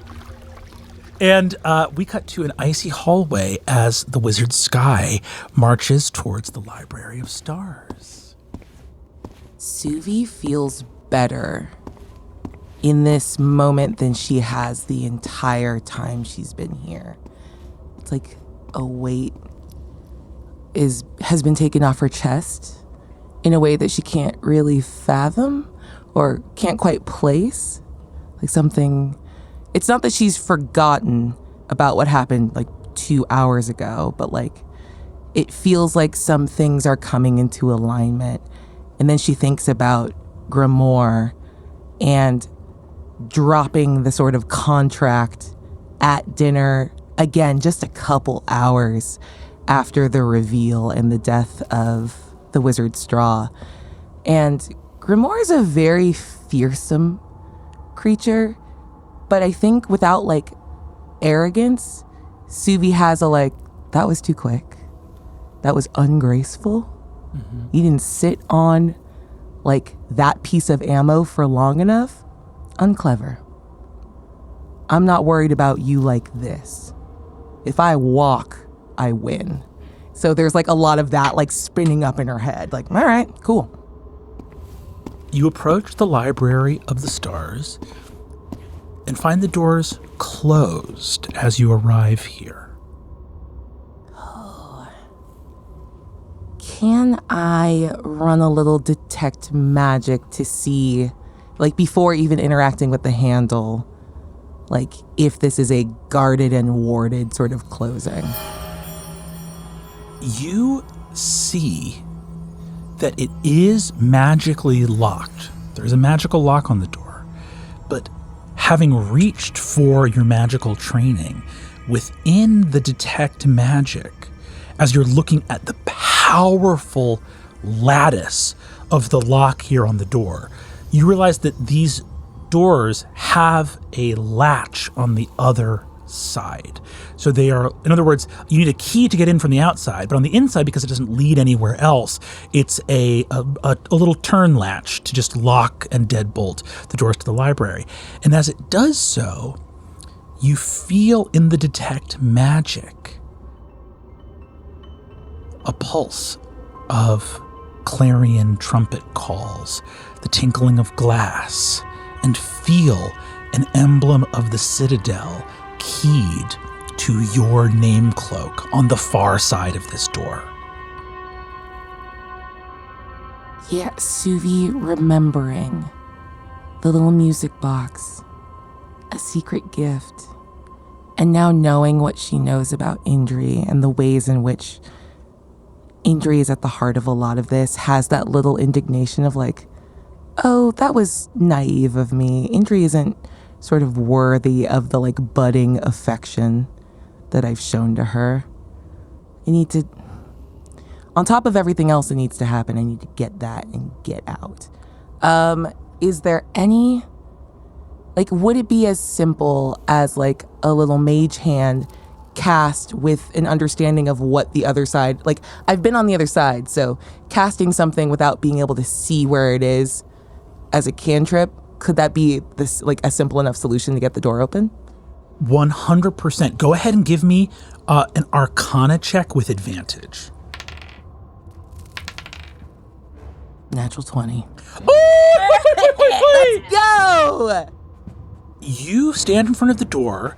And we cut to an icy hallway as the wizard Sky marches towards the Library of Stars. Suvi feels better in this moment than she has the entire time she's been here. It's like a weight has been taken off her chest in a way that she can't really fathom or can't quite place. Like something, it's not that she's forgotten about what happened like 2 hours ago, but like it feels like some things are coming into alignment. And then she thinks about Grimoire and dropping the sort of contract at dinner, again, just a couple hours after the reveal and the death of the Wizard Straw. And Grimoire is a very fearsome creature, but I think without like arrogance, Suvi has a like, that was too quick. That was ungraceful. Mm-hmm. You didn't sit on like that piece of ammo for long enough. Unclever. I'm not worried about you like this. If I walk, I win. So there's like a lot of that like spinning up in her head. Like, all right, cool. You approach the Library of the Stars and find the doors closed as you arrive here. Oh. Can I run a little detect magic to see, like before even interacting with the handle, like if this is a guarded and warded sort of closing? You see that it is magically locked. There's a magical lock on the door. But having reached for your magical training, within the detect magic, as you're looking at the powerful lattice of the lock here on the door, you realize that these doors have a latch on the other side. So they are, in other words, you need a key to get in from the outside, but on the inside, because it doesn't lead anywhere else, it's a little turn latch to just lock and deadbolt the doors to the library. And as it does so, you feel in the detect magic a pulse of clarion trumpet calls, the tinkling of glass, and feel an emblem of the citadel keyed to your name cloak on the far side of this door. Yeah, Suvi remembering the little music box, a secret gift, and now knowing what she knows about Indri and the ways in which Indri is at the heart of a lot of this, has that little indignation of like, oh, that was naive of me. Indri isn't sort of worthy of the like budding affection that I've shown to her. I need to, on top of everything else that needs to happen, I need to get that and get out. Is there any, like, would it be as simple as like a little mage hand cast with an understanding of what the other side, like I've been on the other side, so casting something without being able to see where it is as a cantrip, could that be this like a simple enough solution to get the door open? 100%. Go ahead and give me an Arcana check with advantage. Natural 20. Oh! Let's go! You stand in front of the door.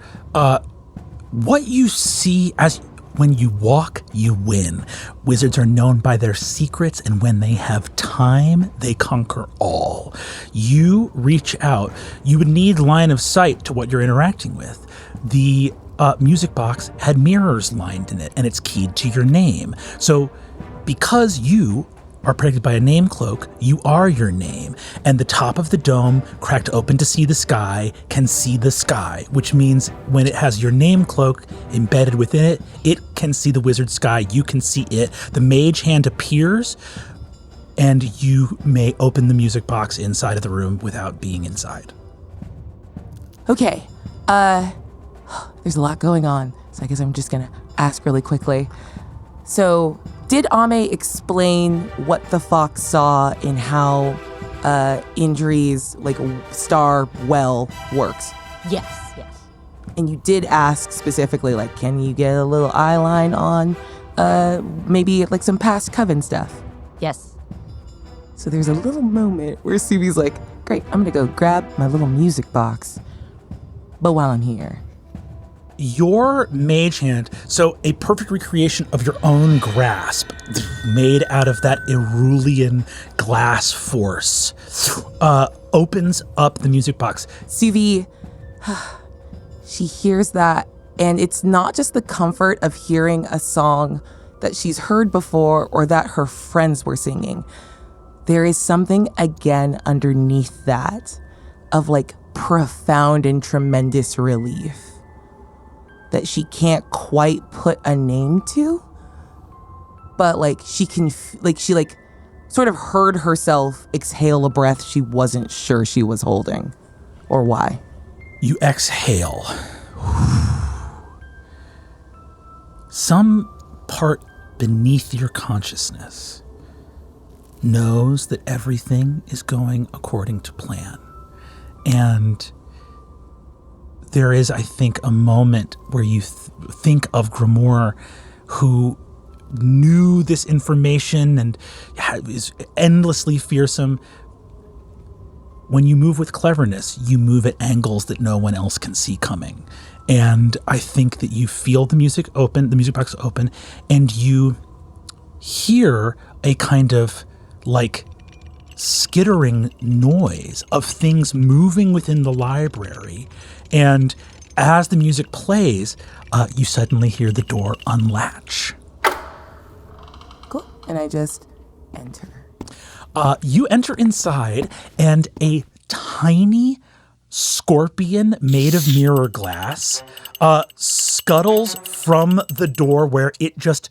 What you see as when you walk, you win. Wizards are known by their secrets, and when they have time, they conquer all. You reach out. You would need line of sight to what you're interacting with. The music box had mirrors lined in it, and it's keyed to your name. So because you are protected by a name cloak, you are your name. And the top of the dome, cracked open to see the sky, can see the sky, which means when it has your name cloak embedded within it, it can see the wizard sky, you can see it. The mage hand appears, and you may open the music box inside of the room without being inside. Okay, there's a lot going on, so I guess I'm just gonna ask really quickly. So, did Ame explain what the fox saw and how Indri's like star well works? Yes. And you did ask specifically, like, can you get a little eye line on maybe like some past coven stuff? Yes. So there's a little moment where Suvi's like, great, I'm gonna go grab my little music box. But while I'm here, Your mage hand, so a perfect recreation of your own grasp, made out of that Irulian glass force, opens up the music box. Suvi, she hears that, and it's not just the comfort of hearing a song that she's heard before or that her friends were singing. There is something again underneath that of like profound and tremendous relief that she can't quite put a name to, but like she can, she sort of heard herself exhale a breath she wasn't sure she was holding, or why. You exhale. Some part beneath your consciousness knows that everything is going according to plan. And there is, I think, a moment where you think of Grimoire, who knew this information and is endlessly fearsome. When you move with cleverness, you move at angles that no one else can see coming. And I think that you feel the music box open, and you hear a kind of like skittering noise of things moving within the library. And as the music plays, you suddenly hear the door unlatch. Cool. And I just enter. You enter inside, and a tiny scorpion made of mirror glass scuttles from the door where it just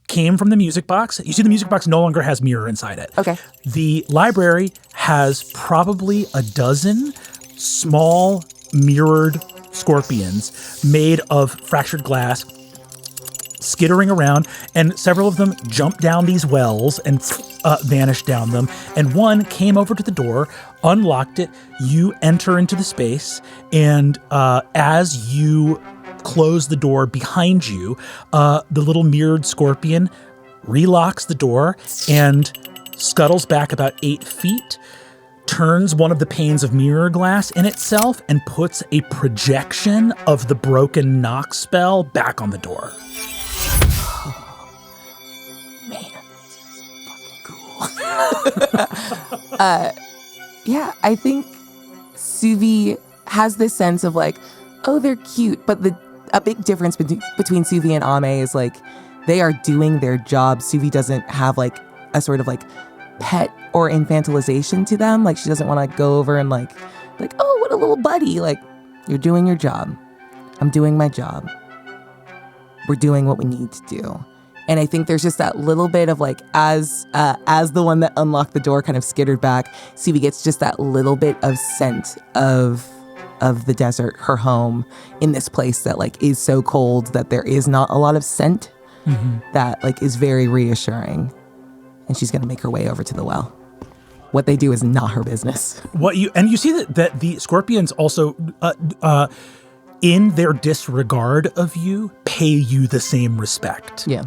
came from the music box. You see the music box no longer has mirror inside it. Okay. The library has probably a dozen small mirrored scorpions made of fractured glass skittering around, and several of them jump down these wells and vanish down them. And one came over to the door, unlocked it. You enter into the space, and as you close the door behind you, the little mirrored scorpion relocks the door and scuttles back about 8 feet, turns one of the panes of mirror glass in itself, and puts a projection of the broken knock spell back on the door. Man, this is fucking cool. Yeah, I think Suvi has this sense of like, oh, they're cute, but a big difference between Suvi and Ame is like, they are doing their job. Suvi doesn't have like a sort of like pet or infantilization to them. Like, she doesn't want to go over and like, oh, what a little buddy. Like, you're doing your job. I'm doing my job. We're doing what we need to do. And I think there's just that little bit of like, as the one that unlocked the door kind of skittered back, Suvi gets just that little bit of scent of the desert, her home, in this place that like is so cold that there is not a lot of scent. That like is very reassuring. And she's gonna make her way over to the well. What they do is not her business. You see that the scorpions also in their disregard of you pay you the same respect. Yeah.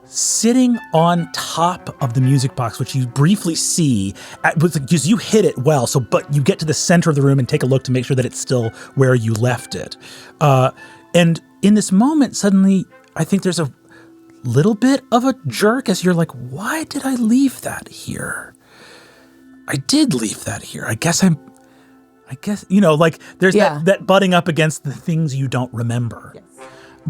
Sitting on top of the music box, which you briefly see, because you hit it well, but you get to the center of the room and take a look to make sure that it's still where you left it. And in this moment, suddenly, I think there's a little bit of a jerk as you're like, why did I leave that here? I did leave that here. I guess, like there's that butting up against the things you don't remember. Yes.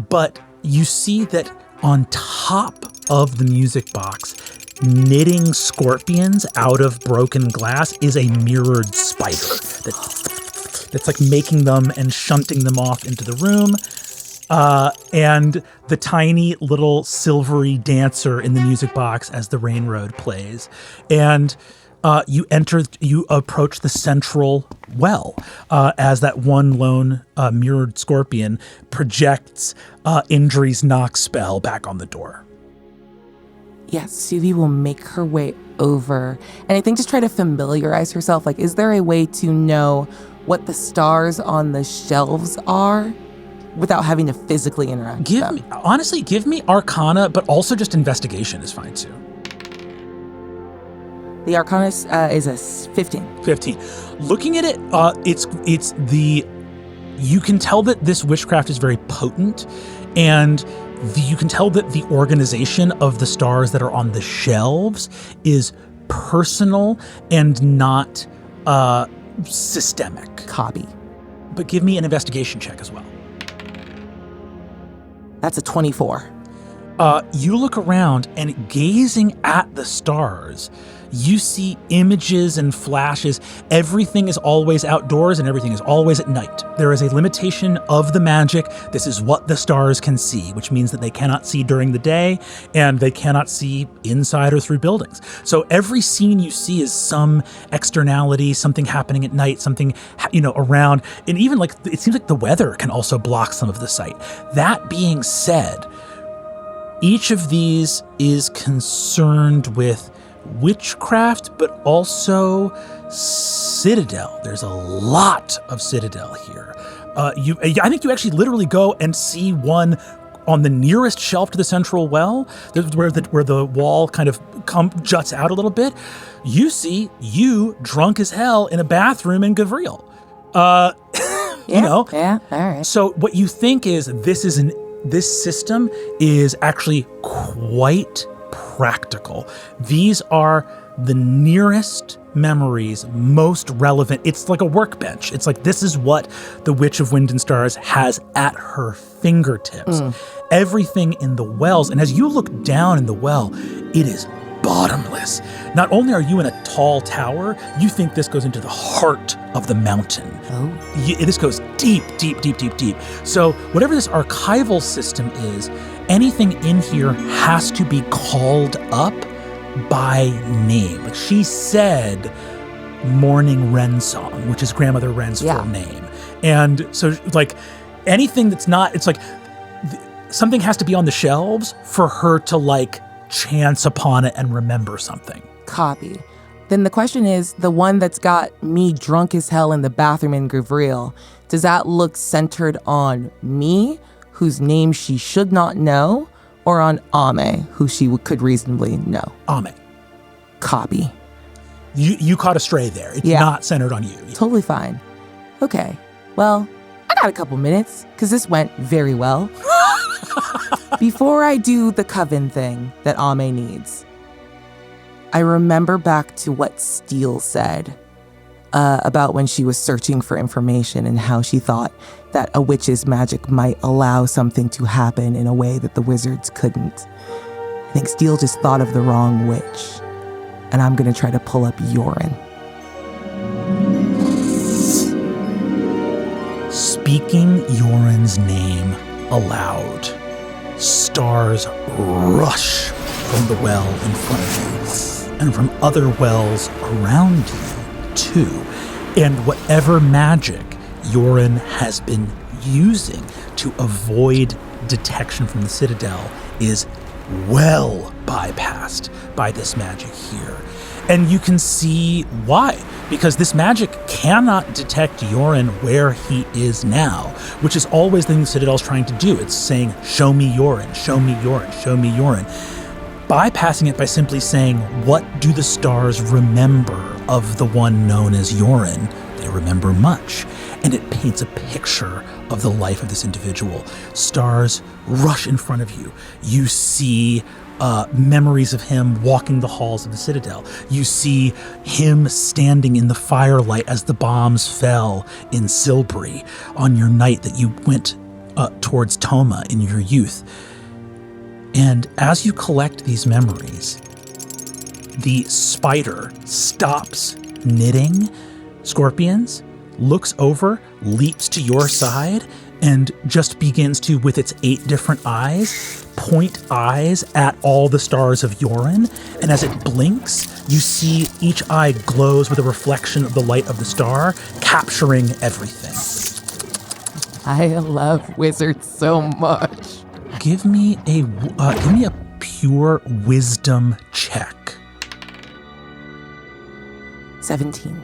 But you see that on top of the music box, knitting scorpions out of broken glass is a mirrored spider that's like making them and shunting them off into the room. And the tiny little silvery dancer in the music box as the Rain Road plays. And you approach the central well as that one lone mirrored scorpion projects Indri's knock spell back on the door. Yes, Suvi will make her way over. And I think just try to familiarize herself. Like, is there a way to know what the stars on the shelves are without having to physically interact with them? Honestly, give me Arcana, but also just investigation is fine too. The Arcana is a 15. 15. Looking at it, you can tell that this witchcraft is very potent, and you can tell that the organization of the stars that are on the shelves is personal and not systemic. Copy. But give me an investigation check as well. That's a 24. You look around and gazing at the stars, you see images and flashes. Everything is always outdoors and everything is always at night. There is a limitation of the magic. This is what the stars can see, which means that they cannot see during the day and they cannot see inside or through buildings. So every scene you see is some externality, something happening at night, something, around. And even like, it seems like the weather can also block some of the sight. That being said, each of these is concerned with witchcraft, but also citadel. There's a lot of citadel here. I think you actually literally go and see one on the nearest shelf to the central well, where the wall kind of juts out a little bit. You see you drunk as hell in a bathroom in Gavriel. Yeah, all right. So what you think is this system is actually quite practical. These are the nearest memories, most relevant. It's like a workbench. It's like, this is what the Witch of Wind and Stars has at her fingertips. Everything in the wells, and as you look down in the well, it is bottomless. Not only are you in a tall tower, you think this goes into the heart of the mountain. This goes deep, deep, deep, deep, deep. So whatever this archival system is, anything in here has to be called up by name. Like, she said Morning Wren Song, which is Grandmother Wren's full name. And so like anything that's not, it's like something has to be on the shelves for her to like chance upon it and remember something. Copy. Then the question is, the one that's got me drunk as hell in the bathroom in Gavriel, does that look centered on me, whose name she should not know, or on Ame, who she could reasonably know? Ame. Copy. You caught a stray there. It's not centered on you. Totally fine. Okay. Well, I got a couple minutes, because this went very well. Before I do the coven thing that Ame needs, I remember back to what Steele said about when she was searching for information and how she thought that a witch's magic might allow something to happen in a way that the wizards couldn't. I think Steele just thought of the wrong witch, and I'm going to try to pull up Yoren. Speaking Yoren's name aloud, stars rush from the well in front of you and from other wells around you, too. And whatever magic Yoren has been using to avoid detection from the Citadel is well bypassed by this magic here. And you can see why, because this magic cannot detect Yoren where he is now, which is always the thing the Citadel's trying to do. It's saying, show me Yoren, show me Yoren, show me Yoren. Bypassing it by simply saying, what do the stars remember of the one known as Yoren? They remember much. And it paints a picture of the life of this individual. Stars rush in front of you. You see memories of him walking the halls of the Citadel. You see him standing in the firelight as the bombs fell in Silbury on your night that you went towards Toma in your youth. And as you collect these memories, the spider stops knitting scorpions, looks over, leaps to your side, and just begins to, with its 8 different eyes, point eyes at all the stars of Yoren. And as it blinks, you see each eye glows with a reflection of the light of the star, capturing everything. I love wizards so much. Give me a pure wisdom check. 17.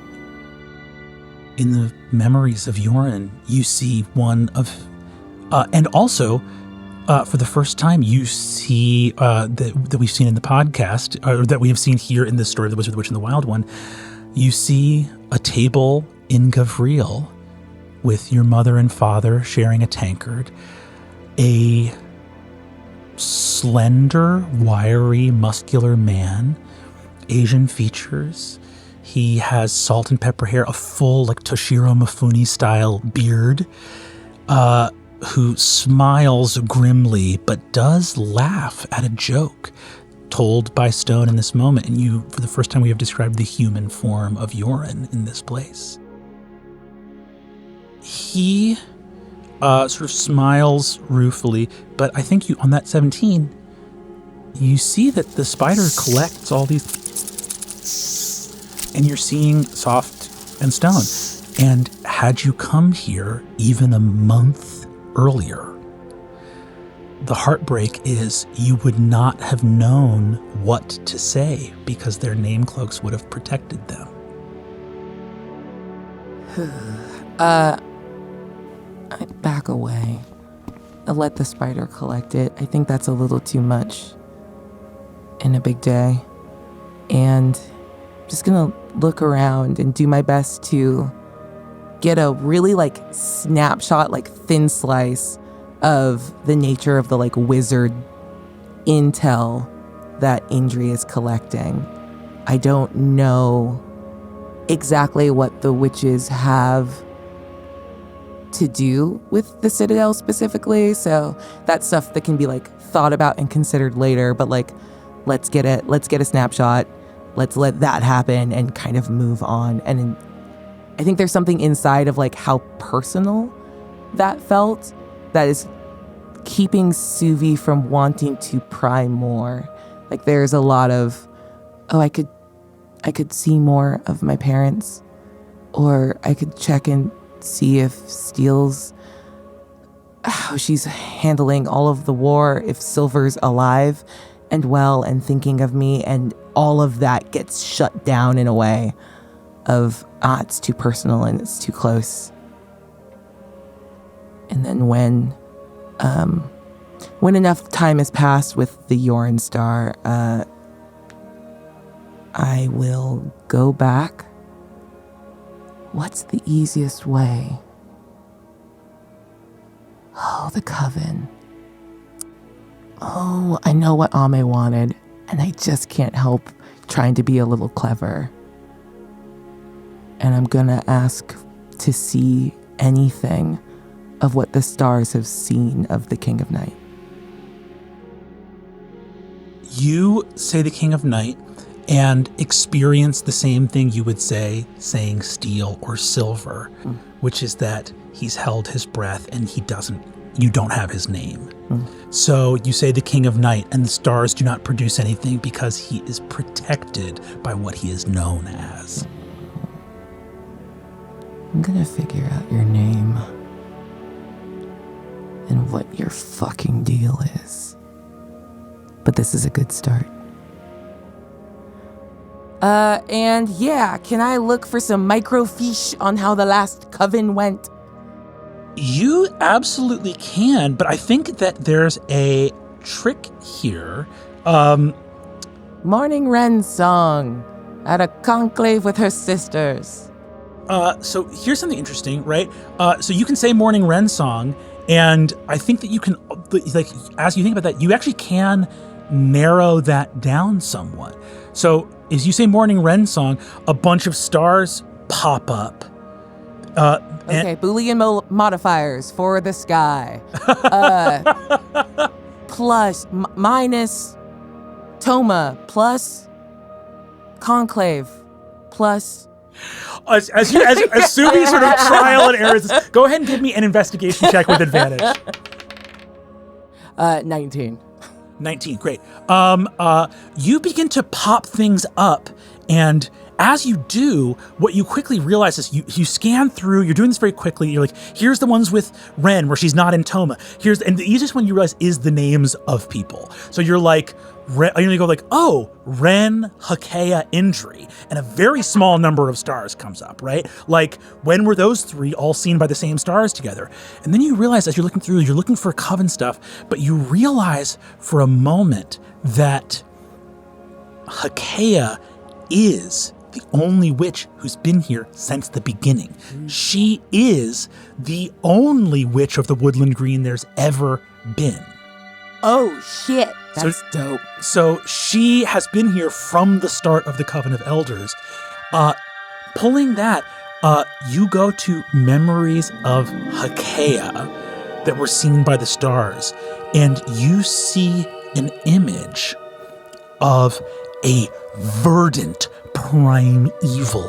In the memories of Yoren, you see one of, and also, for the first time, you see that we've seen in the podcast, or that we have seen here in this story of the Wizard, the Witch, and the Wild One. You see a table in Gavriel with your mother and father sharing a tankard, a slender, wiry, muscular man, Asian features. He has salt and pepper hair, a full, like Toshiro Mifune-style beard, who smiles grimly but does laugh at a joke told by Stone in this moment. And you, for the first time, we have described the human form of Yoren in this place. He sort of smiles ruefully, but I think you, on that 17, you see that the spider collects all these, and you're seeing Soft and Stone. And had you come here even a month earlier, the heartbreak is you would not have known what to say because their name cloaks would have protected them. I back away. I let the spider collect it. I think that's a little too much in a big day. And I'm just gonna look around and do my best to get a really snapshot, thin slice of the nature of the wizard intel that Indri is collecting. I don't know exactly what the witches have to do with the Citadel specifically, so that's stuff that can be thought about and considered later, but let's get a snapshot, let's let that happen and kind of move on. And I think there's something inside of how personal that felt that is keeping Suvi from wanting to pry more. There's a lot of, I could see more of my parents, or I could check and see if Steele's, how she's handling all of the war, if Silver's alive and well and thinking of me, and all of that gets shut down in a way of, it's too personal and it's too close. And then when When enough time has passed with the Yorn Star, I will go back. What's the easiest way? Oh, the Coven. Oh, I know what Ame wanted, and I just can't help trying to be a little clever. And I'm gonna ask to see anything of what the stars have seen of the King of Night. You say the King of Night and experience the same thing you would say saying steel or silver, which is that he's held his breath and you don't have his name. So you say the King of Night and the stars do not produce anything because he is protected by what he is known as. I'm gonna figure out your name and what your fucking deal is. But this is a good start. And yeah, can I look for some microfiche on how the last coven went? You absolutely can, but I think that there's a trick here. Morning Wren song at a conclave with her sisters. So here's something interesting, right? So you can say Morning Wren song, and I think that you can, like, as you think about that, you actually can narrow that down somewhat. So as you say Morning Wren song, a bunch of stars pop up. Okay, Boolean modifiers for the sky. Plus, minus Toma, plus Conclave, plus... As Subi sort of trial and errors, go ahead and give me an investigation check with advantage. 19. 19, great. You begin to pop things up, and as you do, what you quickly realize is you scan through, you're doing this very quickly, you're like, here's the ones with Ren where she's not in Toma. And the easiest one you realize is the names of people. So you're like, you go like, oh, Ren, Hakea, Indri, and a very small number of stars comes up, right? Like, when were those three all seen by the same stars together? And then you realize as you're looking through, you're looking for Coven stuff, but you realize for a moment that Hakea is the only witch who's been here since the beginning. She is the only witch of the Woodland Green there's ever been. Oh, shit. That's dope. So she has been here from the start of the Coven of Elders. Pulling that, you go to Memories of Hakea that were seen by the stars, and you see an image of a verdant primeval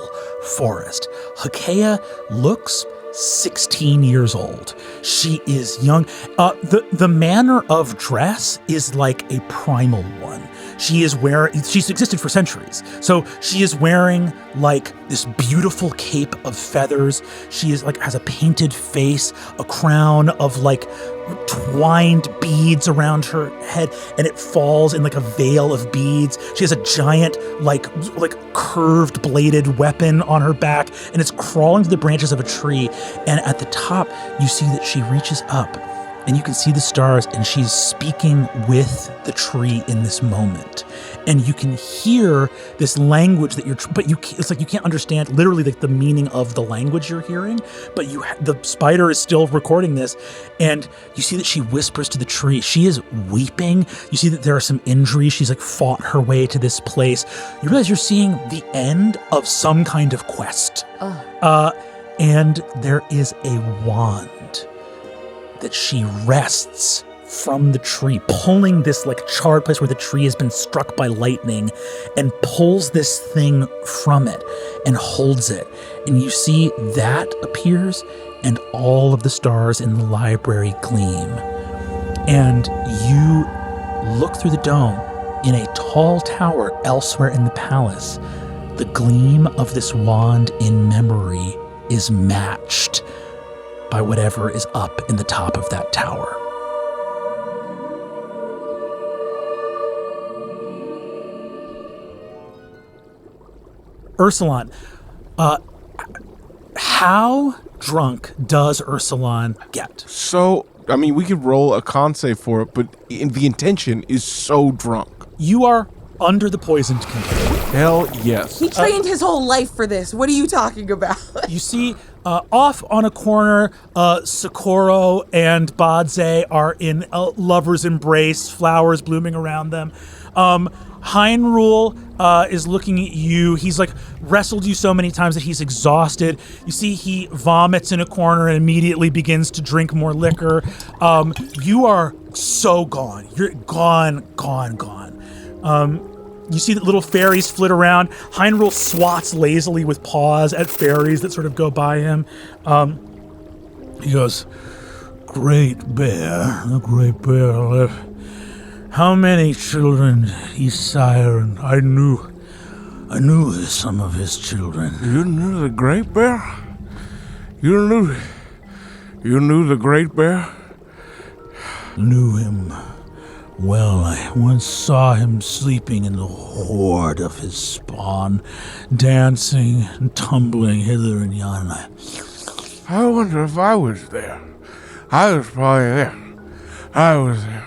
forest. Hakea looks 16 years old. She is young. The manner of dress is like a primal one. She's existed for centuries. So she is wearing like this beautiful cape of feathers. She is like has a painted face, a crown of like twined beads around her head, and it falls in like a veil of beads. She has a giant like curved bladed weapon on her back, and it's crawling through the branches of a tree. And at the top, you see that she reaches up, and you can see the stars, and she's speaking with the tree in this moment. And you can hear this language that it's like you can't understand literally like the meaning of the language you're hearing, but the spider is still recording this, and you see that she whispers to the tree. She is weeping. You see that there are some injuries. She's like fought her way to this place. You realize you're seeing the end of some kind of quest. And there is a wand that she wrests from the tree, pulling this like charred place where the tree has been struck by lightning, and pulls this thing from it and holds it. And you see that appears, and all of the stars in the library gleam. And you look through the dome in a tall tower elsewhere in the palace. The gleam of this wand in memory is matched by whatever is up in the top of that tower. Ursulon, how drunk does Ursulon get? So I mean, we could roll a con save for it, but the intention is so drunk. You are under the poisoned container. Hell yes. He trained his whole life for this. What are you talking about? You see, off on a corner, Socorro and Badze are in a lover's embrace, flowers blooming around them. Heinrul is looking at you. He's like wrestled you so many times that he's exhausted. You see he vomits in a corner and immediately begins to drink more liquor. You are so gone. You're gone. You see that little fairies flit around. Heinrul swats lazily with paws at fairies that sort of go by him. He goes, Great Bear, the Great Bear. How many children he sired? I knew some of his children. You knew the Great Bear? You knew the Great Bear? Knew him well. I once saw him sleeping in the hoard of his spawn, dancing and tumbling hither and yon. I wonder if I was there. I was probably there. I was there.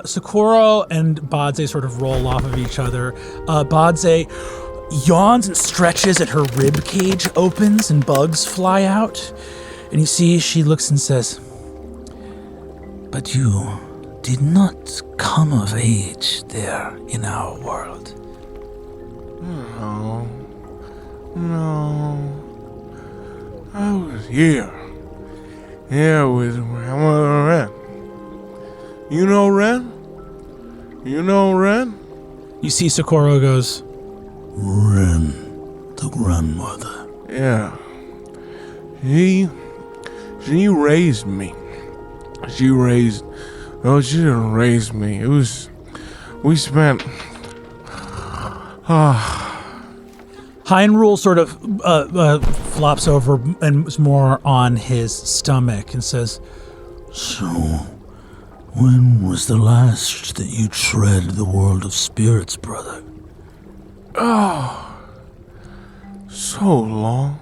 Socorro and Badze sort of roll off of each other. Badze yawns and stretches and her rib cage opens and bugs fly out. And you see she looks and says, But you did not come of age there in our world. No. I was here. Here with my mother Ren. You know Ren? you see Socorro goes, Ren, the grandmother. Yeah. She raised me. She didn't raise me. We spent... Heinrul sort of flops over and is more on his stomach and says, So, when was the last that you tread the world of spirits, brother? So long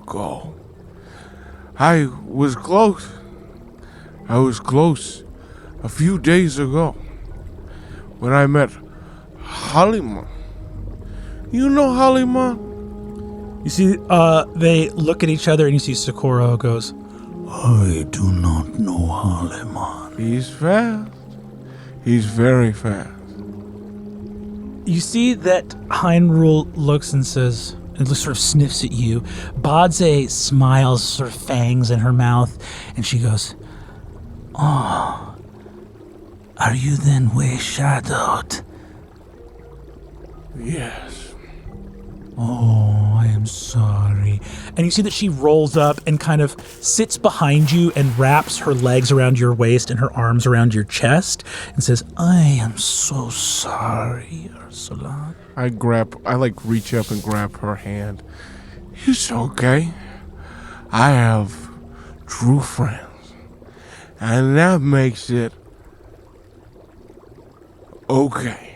ago. I was close a few days ago when I met Halima. You know Halima? you see, they look at each other and you see Socorro goes, I do not know Haleman. He's fast. He's very fast. you see that Heinrul looks and says, and sort of sniffs at you. Badze smiles, sort of fangs in her mouth, and she goes, Are you then way shadowed? Yes. Oh, I am sorry. And you see that she rolls up and kind of sits behind you and wraps her legs around your waist and her arms around your chest and says, I am so sorry, Ursula. I reach up and grab her hand. It's okay. I have true friends. And that makes it okay.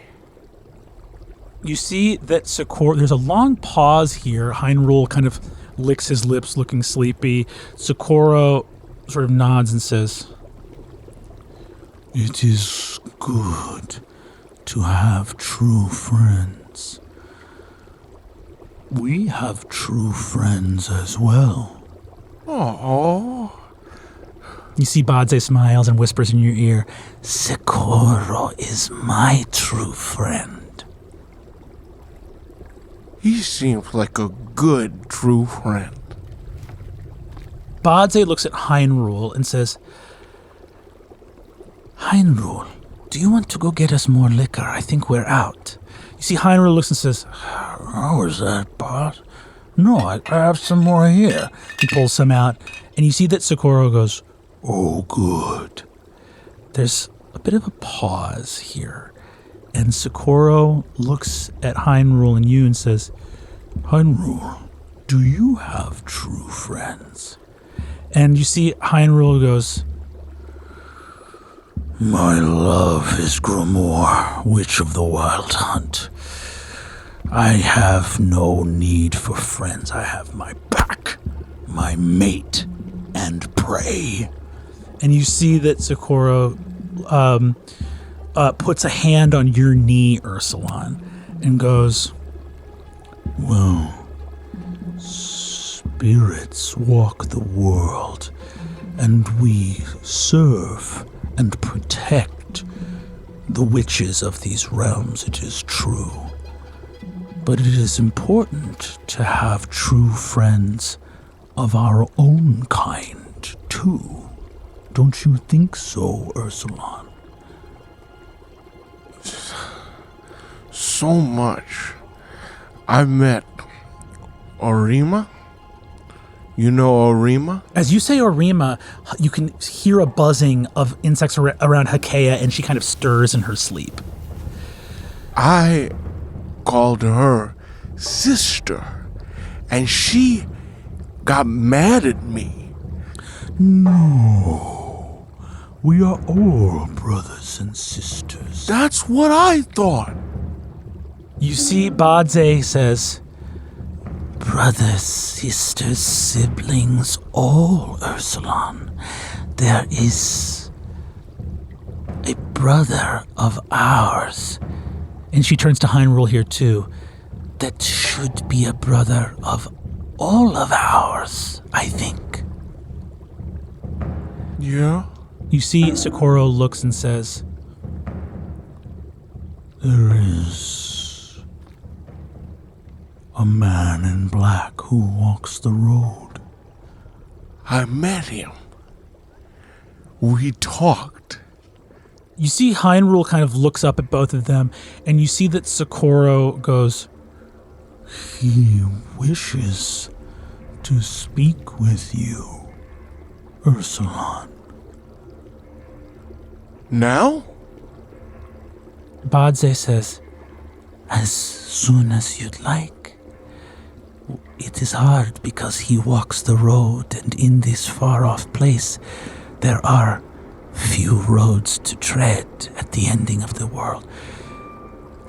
You see that Socorro, there's a long pause here. Heinrul kind of licks his lips, looking sleepy. Socorro sort of nods and says, It is good to have true friends. We have true friends as well. Oh. You see Badze smiles and whispers in your ear, Socorro is my true friend. He seems like a good true friend. Badze looks at Heinrul and says, Heinrul, do you want to go get us more liquor? I think we're out. You see Heinrul looks and says, How is that, boss? No, I have some more here. He pulls some out, and you see that Socorro goes, Oh, good. There's a bit of a pause here, and Socorro looks at Heinrul and you and says, Heinrul, do you have true friends? And you see Heinrul goes, My love is Grimoire, Witch of the Wild Hunt. I have no need for friends. I have my pack, my mate, and and pray. And you see that Socorro puts a hand on your knee, Ursulon, and goes, Well, spirits walk the world, and we serve and protect the witches of these realms, it is true. But it is important to have true friends of our own kind, too. Don't you think so, Ursulon? So much. I met Orima. You know Orima? As you say Orima, you can hear a buzzing of insects around Hakea, and she kind of stirs in her sleep. I called her sister, and she got mad at me. No. We are all brothers and sisters. That's what I thought. You see Badze says, Brothers, sisters, siblings, all, Ursulon. There is a brother of ours. and she turns to Hyrule here too, That should be a brother of all of ours, I think. Yeah? you see Socorro looks and says, There is a man in black who walks the road. I met him. We talked. You see Hyrule kind of looks up at both of them, and you see that Socorro goes, He wishes to speak with you, Ursulon. Now? Badze says, As soon as you'd like. It is hard because he walks the road, and in this far-off place, there are few roads to tread at the ending of the world.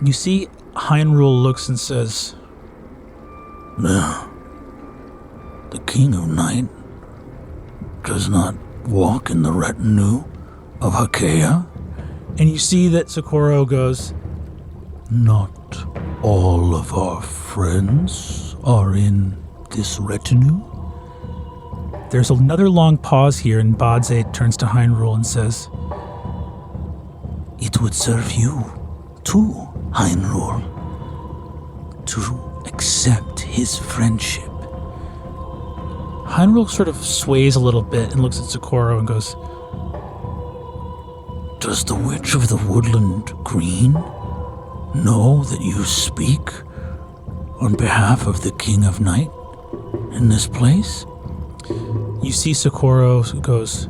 you see Hyrule looks and says, No. The King of Night does not walk in the retinue of Hakea. and you see that Socorro goes, Not all of our friends are in this retinue. There's another long pause here, and Badze turns to Hyrule and says, It would serve you, too, Hyrule, to accept his friendship. Hyrule sort of sways a little bit and looks at Socorro and goes, Does the Witch of the Woodland Green know that you speak on behalf of the King of Night in this place? you see Socorro goes,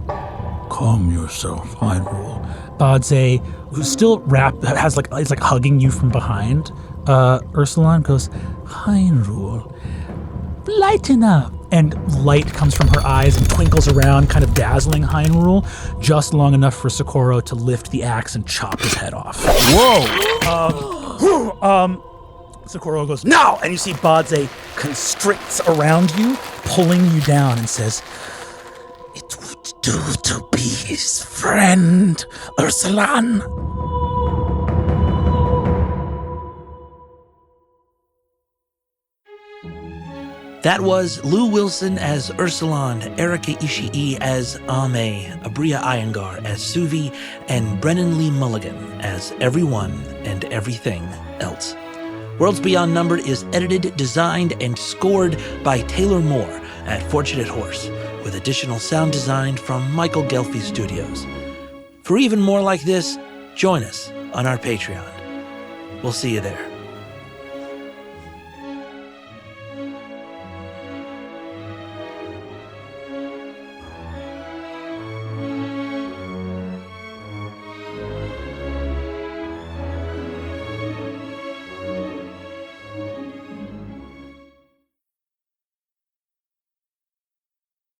Calm yourself, Hyrule. Badze, who's still wrapped, is like hugging you from behind, Ursulon goes, Hyrule, lighten up. And light comes from her eyes and twinkles around, kind of dazzling Hyrule, just long enough for Socorro to lift the axe and chop his head off. Whoa! Socorro goes, no! And you see Badze constricts around you, pulling you down, and says, It would do to be his friend, Ursulon. That was Lou Wilson as Ursulon, Erika Ishii as Ame, Aabria Iyengar as Suvi, and Brennan Lee Mulligan as everyone and everything else. Worlds Beyond Numbered is edited, designed, and scored by Taylor Moore at Fortunate Horse, with additional sound design from Michael Gelfi Studios. For even more like this, join us on our Patreon. We'll see you there.